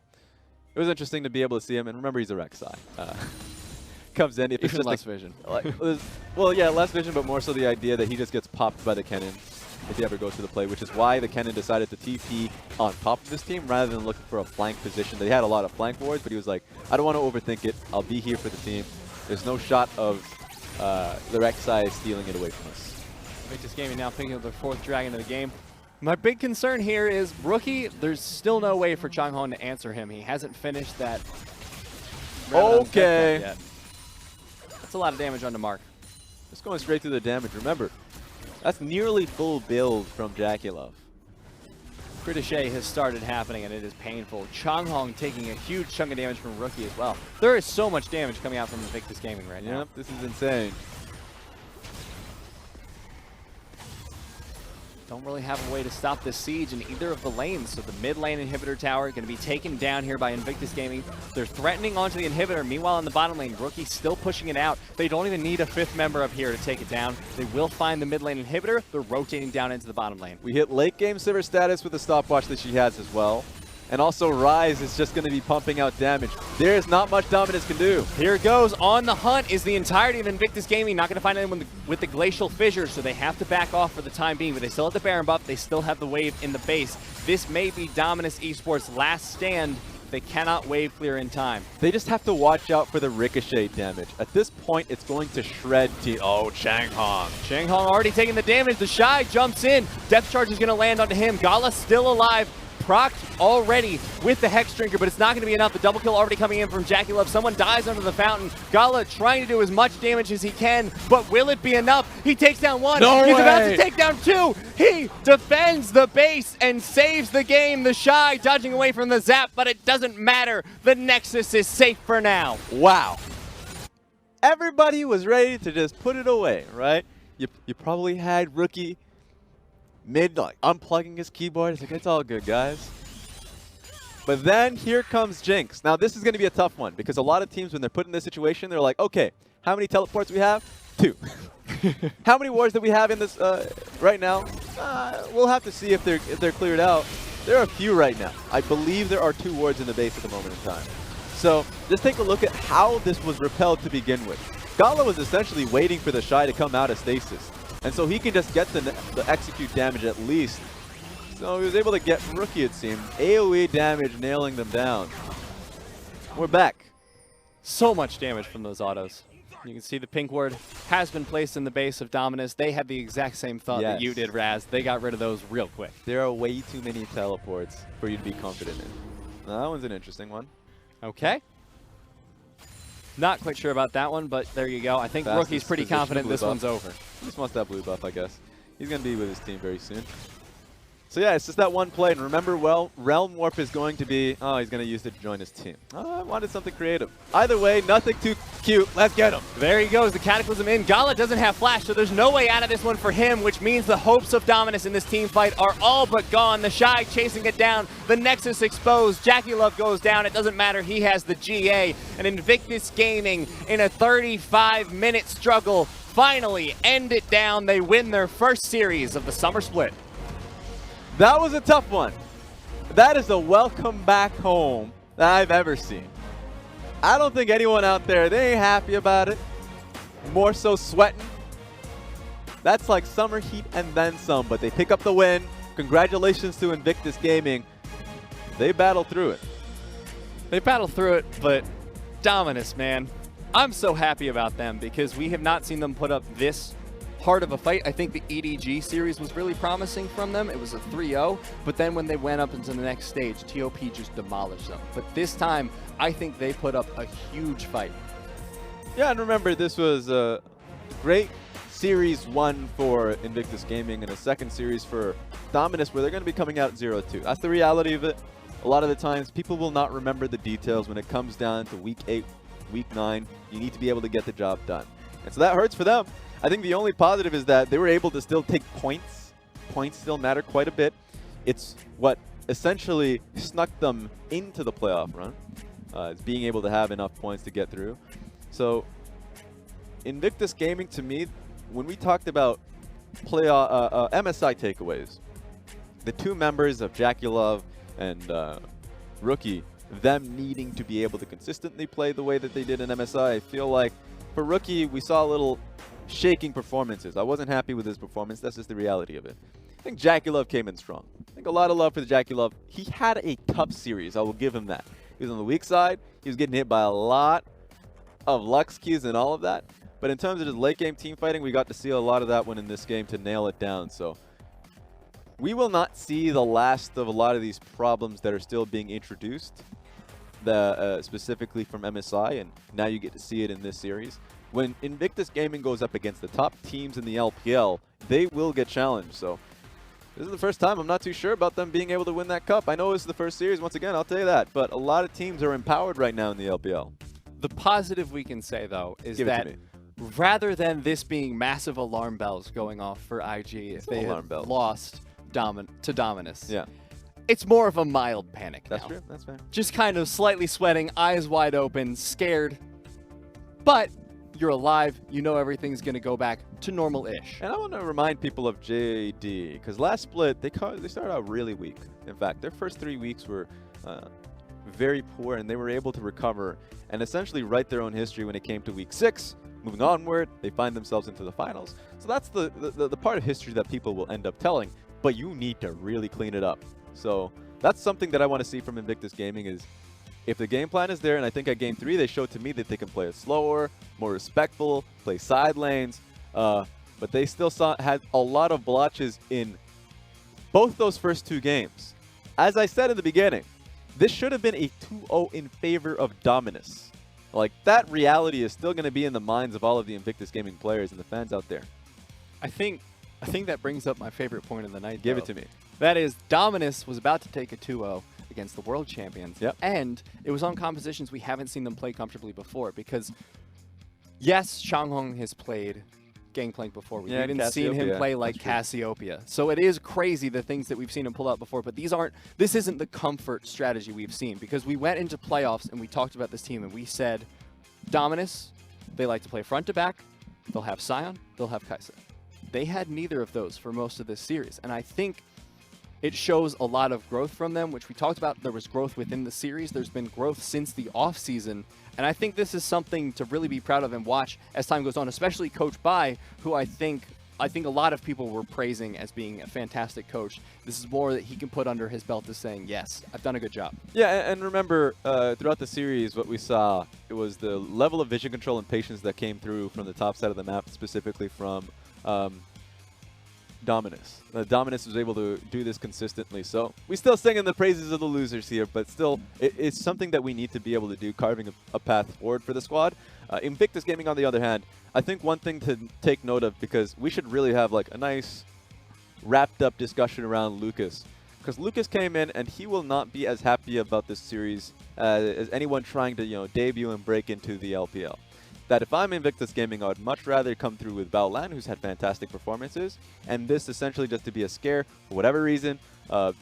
it was interesting to be able to see him, and remember, he's a Rek'Sai. Comes in, if it's just less vision. Well, yeah, less vision, but more so the idea that he just gets popped by the Kennen if he ever goes to the play, which is why the Kennen decided to TP on top of this team rather than looking for a flank position. They had a lot of flank wards, but he was like, I don't want to overthink it. I'll be here for the team. There's no shot of the Rek'Sai stealing it away from us. Invictus Gaming now picking up their 4th dragon of the game. My big concern here is Rookie, there's still no way for Chanhong to answer him. He hasn't finished that. Okay. Yet. That's a lot of damage onto Mark. Just going straight through the damage. Remember, that's nearly full build from JakeyLove. Critiche has started happening, and it is painful. Chanhong taking a huge chunk of damage from Rookie as well. There is so much damage coming out from Invictus Gaming right now. Yep, this is insane. Don't really have a way to stop this siege in either of the lanes. So the mid lane inhibitor tower going to be taken down here by Invictus Gaming. They're threatening onto the inhibitor. Meanwhile, in the bottom lane, Rookie still pushing it out. They don't even need a 5th member up here to take it down. They will find the mid lane inhibitor. They're rotating down into the bottom lane. We hit late game silver status with the stopwatch that she has as well. And also Rise is just going to be pumping out damage. There is not much Dominus can do. Here it goes. On the hunt is the entirety of Invictus Gaming. Not going to find anyone with the Glacial Fissure, so they have to back off for the time being. But they still have the Baron buff. They still have the wave in the base. This may be Dominus Esports' last stand. They cannot wave clear in time. They just have to watch out for the ricochet damage. At this point, it's going to shred Chanhong. Chanhong already taking the damage. TheShy jumps in. Death Charge is going to land onto him. GALA still alive. procced already with the Hex Drinker, but it's not going to be enough. The double kill already coming in from JakeyLove. Someone dies under the fountain. GALA trying to do as much damage as he can, but will it be enough? He takes down one. No He's way. about to take down two. He defends the base and saves the game. TheShy dodging away from the zap, but it doesn't matter. The Nexus is safe for now. Wow. Everybody was ready to just put it away, right? You probably had Rookie mid, like, unplugging his keyboard. It's like, it's all good, guys. But then here comes Jinx. Now, this is going to be a tough one because a lot of teams, when they're put in this situation, they're like, okay, how many teleports we have? 2. How many wards do we have in this right now? We'll have to see if they're cleared out. There are a few right now. I believe there are 2 wards in the base at the moment in time. So just take a look at how this was repelled to begin with. GALA was essentially waiting for TheShy to come out of stasis. And so he can just get the execute damage at least. So he was able to get Rookie, it seemed. AoE damage nailing them down. We're back. So much damage from those autos. You can see the pink ward has been placed in the base of Dominus. They had the exact same thought that you did, Raz. They got rid of those real quick. There are way too many teleports for you to be confident in. Now, that one's an interesting one. Okay. Not quite sure about that one, but there you go. I think Rookie's pretty confident this one's over. He just wants that blue buff, I guess. He's going to be with his team very soon. So yeah, it's just that one play. And remember, well, Realm Warp is going to be... Oh, he's going to use it to join his team. Oh, I wanted something creative. Either way, nothing too cute. Let's get him. There he goes. The Cataclysm in. GALA doesn't have Flash, so there's no way out of this one for him, which means the hopes of Dominus in this team fight are all but gone. TheShy chasing it down. The Nexus exposed. JakeyLove goes down. It doesn't matter. He has the GA. And Invictus Gaming, in a 35-minute struggle, finally end it down. They win their first series of the summer split. That was a tough one. That is a welcome back home that I've ever seen. I don't think anyone out there, they ain't happy about it. More so sweating. That's like summer heat and then some, but they pick up the win. Congratulations to Invictus Gaming. They battled through it. They battled through it, but Dominus, man, I'm so happy about them because we have not seen them put up this hard of a fight. I think the EDG series was really promising from them. It was a 3-0, but then when they went up into the next stage, TOP just demolished them. But this time, I think they put up a huge fight. Yeah, and remember, this was a great Series 1 for Invictus Gaming and a second series for Dominus, where they're going to be coming out 0-2. That's the reality of it. A lot of the times, people will not remember the details when it comes down to Week 8, Week 9. You need to be able to get the job done. And so that hurts for them. I think the only positive is that they were able to still take points. Points still matter quite a bit. It's what essentially snuck them into the playoff run. It's being able to have enough points to get through. So Invictus Gaming, to me, when we talked about MSI takeaways, the 2 members of JakeyLove and Rookie, them needing to be able to consistently play the way that they did in MSI, I feel like for Rookie, we saw a little shaking performances. I wasn't happy with his performance. That's just the reality of it. I think JakeyLove came in strong. I think a lot of love for the JakeyLove. He had a tough series. I will give him that. He was on the weak side. He was getting hit by a lot of Lux keys and all of that. But in terms of his late game team fighting, we got to see a lot of that one in this game to nail it down. So we will not see the last of a lot of these problems that are still being introduced, specifically from MSI, and now you get to see it in this series. When Invictus Gaming goes up against the top teams in the LPL, they will get challenged. So this is the first time. I'm not too sure about them being able to win that cup. I know this is the first series, once again, I'll tell you that. But a lot of teams are empowered right now in the LPL. The positive we can say, though, is that rather than this being massive alarm bells going off for IG if they had lost to Dominus, it's more of a mild panic now. That's true. That's fair. Just kind of slightly sweating, eyes wide open, scared. But you're alive. You know everything's going to go back to normal-ish. And I want to remind people of JD, because last split, they started out really weak. In fact, their first 3 weeks were very poor, and they were able to recover and essentially write their own history when it came to week 6. Moving onward, they find themselves into the finals. So that's the part of history that people will end up telling, but you need to really clean it up. So that's something that I want to see from Invictus Gaming is if the game plan is there, and I think at Game 3 they showed to me that they can play it slower, more respectful, play side lanes, but they still had a lot of blotches in both those first 2 games. as I said in the beginning, this should have been a 2-0 in favor of Dominus. Like, that reality is still going to be in the minds of all of the Invictus Gaming players and the fans out there. I think that brings up my favorite point of the night. Give it to me. That is, Dominus was about to take a 2-0 against the world champions. Yep. And it was on compositions we haven't seen them play comfortably before because, yes, Chanhong has played Gangplank before. We've even seen him play like Cassiopeia. So it is crazy the things that we've seen him pull out before, but this isn't the comfort strategy we've seen because we went into playoffs and we talked about this team and we said, Dominus, they like to play front to back, they'll have Sion, they'll have Kaisa. They had neither of those for most of this series, and I think it shows a lot of growth from them, which we talked about. There was growth within the series. There's been growth since the offseason. And I think this is something to really be proud of and watch as time goes on, especially Coach Bai, who I think a lot of people were praising as being a fantastic coach. This is more that he can put under his belt as saying, yes, I've done a good job. Yeah, and remember, throughout the series, what we saw, it was the level of vision control and patience that came through from the top side of the map, specifically from Dominus. Dominus was able to do this consistently, so we still singing the praises of the losers here, but still, it's something that we need to be able to do, carving a path forward for the squad. Invictus Gaming, on the other hand, I think one thing to take note of, because we should really have like a nice wrapped up discussion around Lucas, because Lucas came in and he will not be as happy about this series as anyone trying to debut and break into the LPL. That if I'm Invictus Gaming, I would much rather come through with Baolan, who's had fantastic performances, and this essentially just to be a scare for whatever reason, that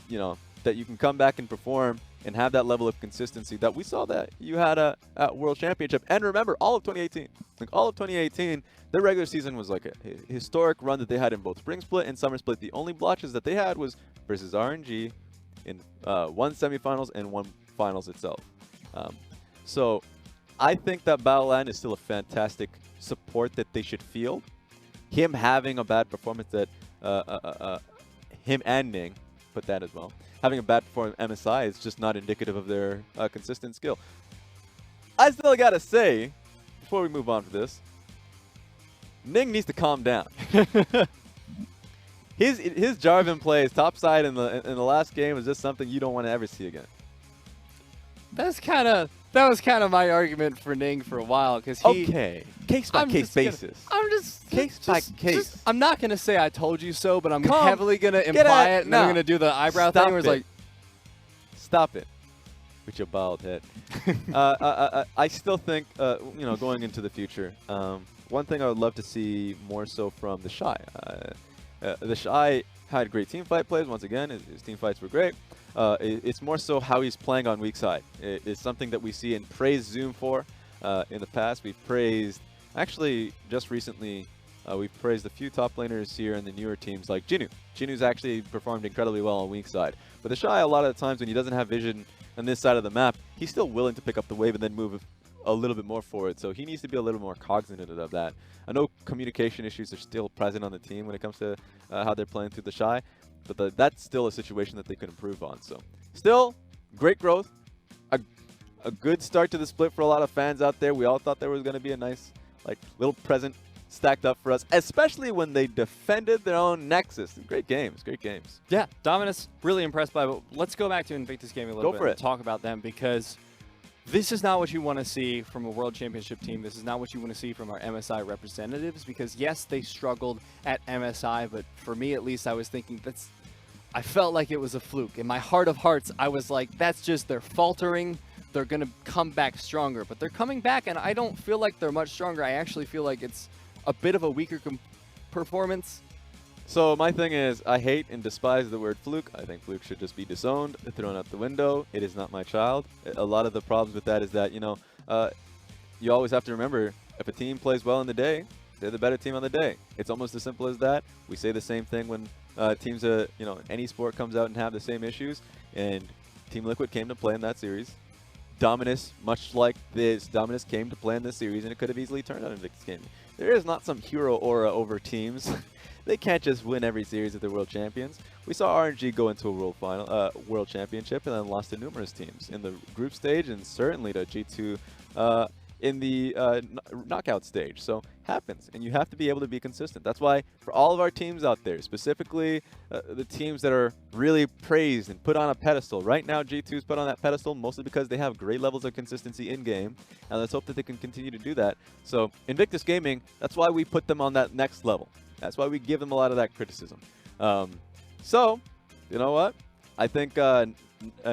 you can come back and perform and have that level of consistency that we saw that you had at World Championship. And remember, all of 2018, their regular season was like a historic run that they had in both Spring Split and Summer Split. The only blotches that they had was versus RNG in one semifinals and one finals itself. So I think that Baolan is still a fantastic support that they should feel. Him having a bad performance that him and Ning, put that as well, having a bad performance MSI is just not indicative of their consistent skill. I still gotta say, before we move on for this, Ning needs to calm down. His Jarvan plays topside in the last game is just something you don't want to ever see again. That was kind of my argument for Ning for a while, because case by case basis. Case by case. I'm not gonna say I told you so, but I'm heavily gonna imply it, and then I'm gonna do the eyebrow thing where it's like, stop it with your bald head. I still think, going into the future, one thing I would love to see more so from TheShy. TheShy had great team fight plays. Once again, his team fights were great. It's more so how he's playing on weak side. It's something that we see and praise Zoom for in the past. We've praised, actually, just recently, we've praised a few top laners here in the newer teams like Jinu. Jinu's actually performed incredibly well on weak side. But TheShy, a lot of the times when he doesn't have vision on this side of the map, he's still willing to pick up the wave and then move a little bit more forward. So he needs to be a little more cognizant of that. I know communication issues are still present on the team when it comes to how they're playing through TheShy. But that's still a situation that they could improve on. So still, great growth. A good start to the split for a lot of fans out there. We all thought there was going to be a nice little present stacked up for us, especially when they defended their own Nexus. Great games, great games. Yeah, Dominus, really impressed by it. But let's go back to Invictus Gaming a little bit and talk about them, because this is not what you want to see from a World Championship team. This is not what you want to see from our MSI representatives, because yes, they struggled at MSI, but for me at least, I was thinking I felt like it was a fluke. In my heart of hearts, I was like, that's just, they're faltering. They're going to come back stronger, but they're coming back, and I don't feel like they're much stronger. I actually feel like it's a bit of a weaker performance. So my thing is, I hate and despise the word fluke. I think fluke should just be disowned, thrown out the window. It is not my child. A lot of the problems with that is that, you always have to remember, if a team plays well in the day, they're the better team on the day. It's almost as simple as that. We say the same thing when teams, any sport comes out and have the same issues. And Team Liquid came to play in that series. Dominus, much like this, Dominus came to play in this series, and it could have easily turned on Invictus Gaming. There is not some hero aura over teams. They can't just win every series if they're world champions. We saw RNG go into a world championship and then lost to numerous teams in the group stage, and certainly to G2 in the knockout stage. So happens, and you have to be able to be consistent. That's why for all of our teams out there, specifically the teams that are really praised and put on a pedestal. Right now, G2's put on that pedestal mostly because they have great levels of consistency in game, and let's hope that they can continue to do that. So Invictus Gaming, that's why we put them on that next level. That's why we give them a lot of that criticism. So, you know what? I think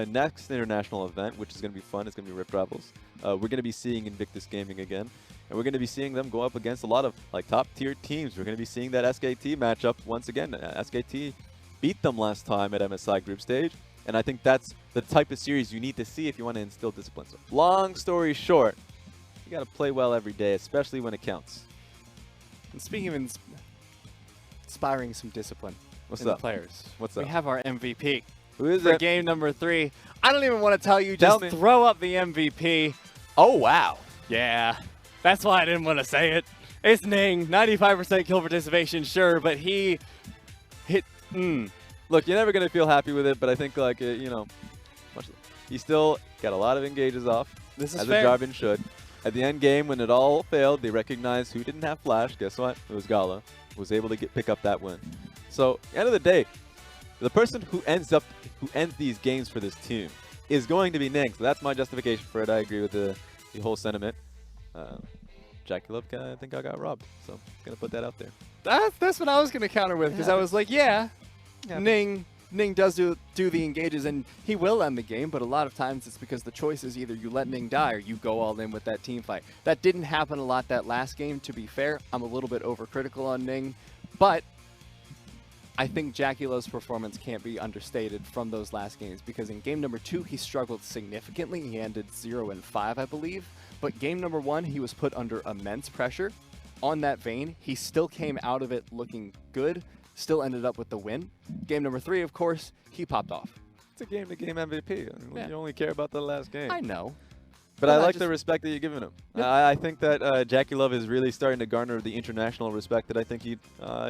next international event, which is going to be fun, is going to be Rift Rivals. We're going to be seeing Invictus Gaming again, and we're going to be seeing them go up against a lot of like top-tier teams. We're going to be seeing that SKT matchup once again. SKT beat them last time at MSI group stage, and I think that's the type of series you need to see if you want to instill discipline. So, long story short, you got to play well every day, especially when it counts. And speaking of inspiring some discipline What's in up? the players, What's we up? have our MVP. Who is For it? game number 3. I don't even want to tell you. Tell Just me. throw up the MVP. Oh, wow. Yeah, that's why I didn't want to say it. It's Ning, 95% kill participation, sure, but he hit. Look, you're never going to feel happy with it, but I think, like, you know, he still got a lot of engages off, This is as fair. a Jarvan should. At the end game, when it all failed, they recognized who didn't have flash. Guess what? It was GALA, who was able to pick up that win. So, at the end of the day, the person who ends these games for this team is going to be Ning. So that's my justification for it. I agree with the whole sentiment. JakeyLove, I think I got robbed. So I'm going to put that out there. That's what I was going to counter with, because I was like, yeah, Ning does do the engages, and he will end the game, but a lot of times it's because the choice is either you let Ning die or you go all in with that team fight. That didn't happen a lot that last game, to be fair. I'm a little bit overcritical on Ning, but I think JakeyLove's performance can't be understated from those last games, because in game number 2, he struggled significantly. He ended 0-5, I believe. But game number 1, he was put under immense pressure. On that vein, he still came out of it looking good, still ended up with the win. Game number 3, of course, he popped off. It's a game-to-game MVP. I mean, Yeah. You only care about the last game. I know. But I like just- the respect that you're giving him. Yeah. I think that JakeyLove is really starting to garner the international respect that I think he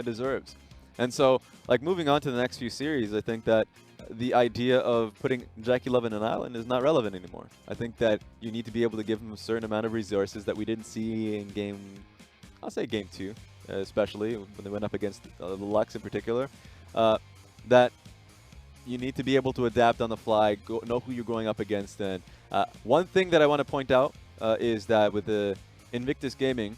deserves. And so, like, moving on to the next few series, I think that the idea of putting JakeyLove in an island is not relevant anymore. I think that you need to be able to give him a certain amount of resources that we didn't see in game, I'll say game 2, especially when they went up against the Lux in particular, that you need to be able to adapt on the fly, know who you're going up against. And one thing that I want to point out is that with the Invictus Gaming,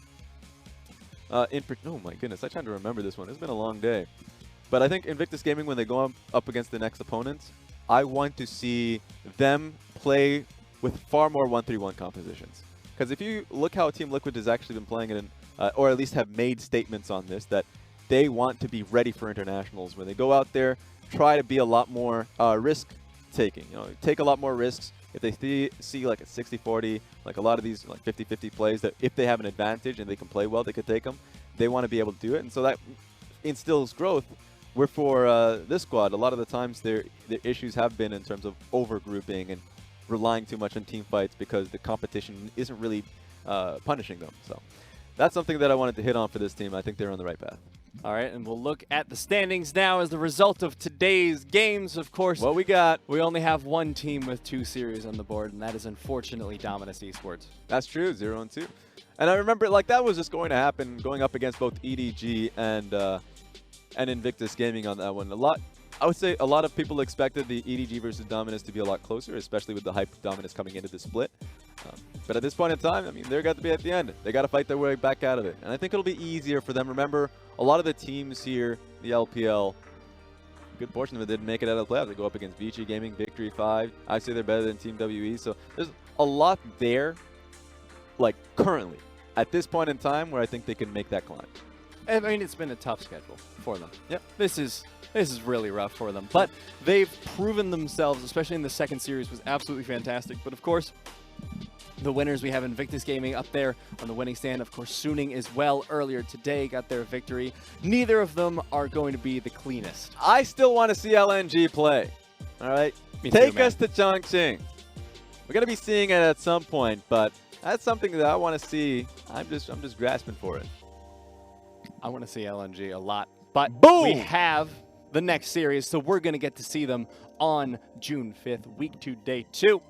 oh my goodness, I'm trying to remember this one. It's been a long day. But I think Invictus Gaming, when they go up against the next opponents, I want to see them play with far more 1-3-1 compositions. Because if you look how Team Liquid has actually been playing it, or at least have made statements on this, that they want to be ready for internationals. When they go out there, try to be a lot more risk-taking. You know, take a lot more risks. If they see like a 60-40, like a lot of these like 50-50 plays, that if they have an advantage and they can play well, they could take them. They want to be able to do it, and so that instills growth. Where for this squad, a lot of the times their issues have been in terms of overgrouping and relying too much on team fights because the competition isn't really punishing them. So that's something that I wanted to hit on for this team. I think they're on the right path. All right, and we'll look at the standings now as the result of today's games. Of course, What we got? we only have one team with 2 series on the board, and that is unfortunately Dominus Esports. That's true, 0-2. And I remember, like, that was just going to happen, going up against both EDG and Invictus Gaming on that one. I would say a lot of people expected the EDG versus Dominus to be a lot closer, especially with the hype of Dominus coming into the split. But at this point in time, I mean, they're got to be at the end. They got to fight their way back out of it. And I think it'll be easier for them. Remember, a lot of the teams here, the LPL, a good portion of it didn't make it out of the playoffs. They go up against Vici Gaming, Victory 5. I say they're better than Team WE. So there's a lot there, like, currently, at this point in time, where I think they can make that climb. I mean, it's been a tough schedule for them. Yep. This is really rough for them. But they've proven themselves, especially in the second series, was absolutely fantastic. But of course, the winners, we have Invictus Gaming up there on the winning stand. Of course, Suning as well earlier today got their victory. Neither of them are going to be the cleanest. I still want to see LNG play. All right? Me too, Take man. us to Chongqing. We're going to be seeing it at some point, but that's something that I want to see. I'm just grasping for it. I want to see LNG a lot. But Boom! we have the next series, so we're going to get to see them on June 5th, week 2, day 2.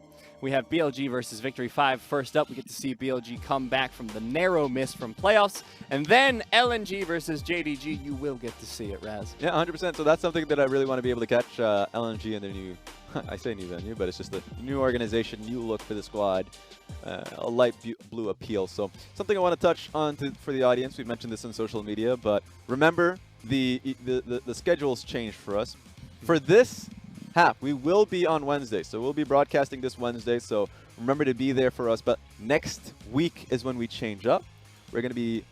We have BLG versus Victory 5. First up, we get to see BLG come back from the narrow miss from playoffs. And then LNG versus JDG. You will get to see it, Raz. Yeah, 100%. So that's something that I really want to be able to catch. LNG and their new, I say new venue, but it's just a new organization, new look for the squad, a light blue appeal. So something I want to touch on for the audience. We've mentioned this on social media, but remember the schedule's changed for us. For this half, we will be on Wednesday, so we'll be broadcasting this Wednesday, so remember to be there for us. But next week is when we change up. We're going to be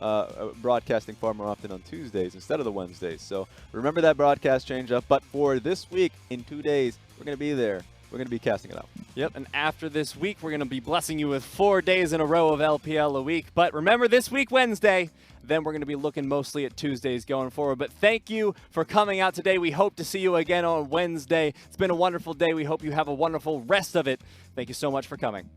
broadcasting far more often on Tuesdays instead of the Wednesdays, so remember that broadcast change up. But for this week, in 2 days, we're going to be there. We're going to be casting it out. Yep, and after this week, we're going to be blessing you with 4 days in a row of LPL a week. But remember, this week, Wednesday, then we're going to be looking mostly at Tuesdays going forward. But thank you for coming out today. We hope to see you again on Wednesday. It's been a wonderful day. We hope you have a wonderful rest of it. Thank you so much for coming.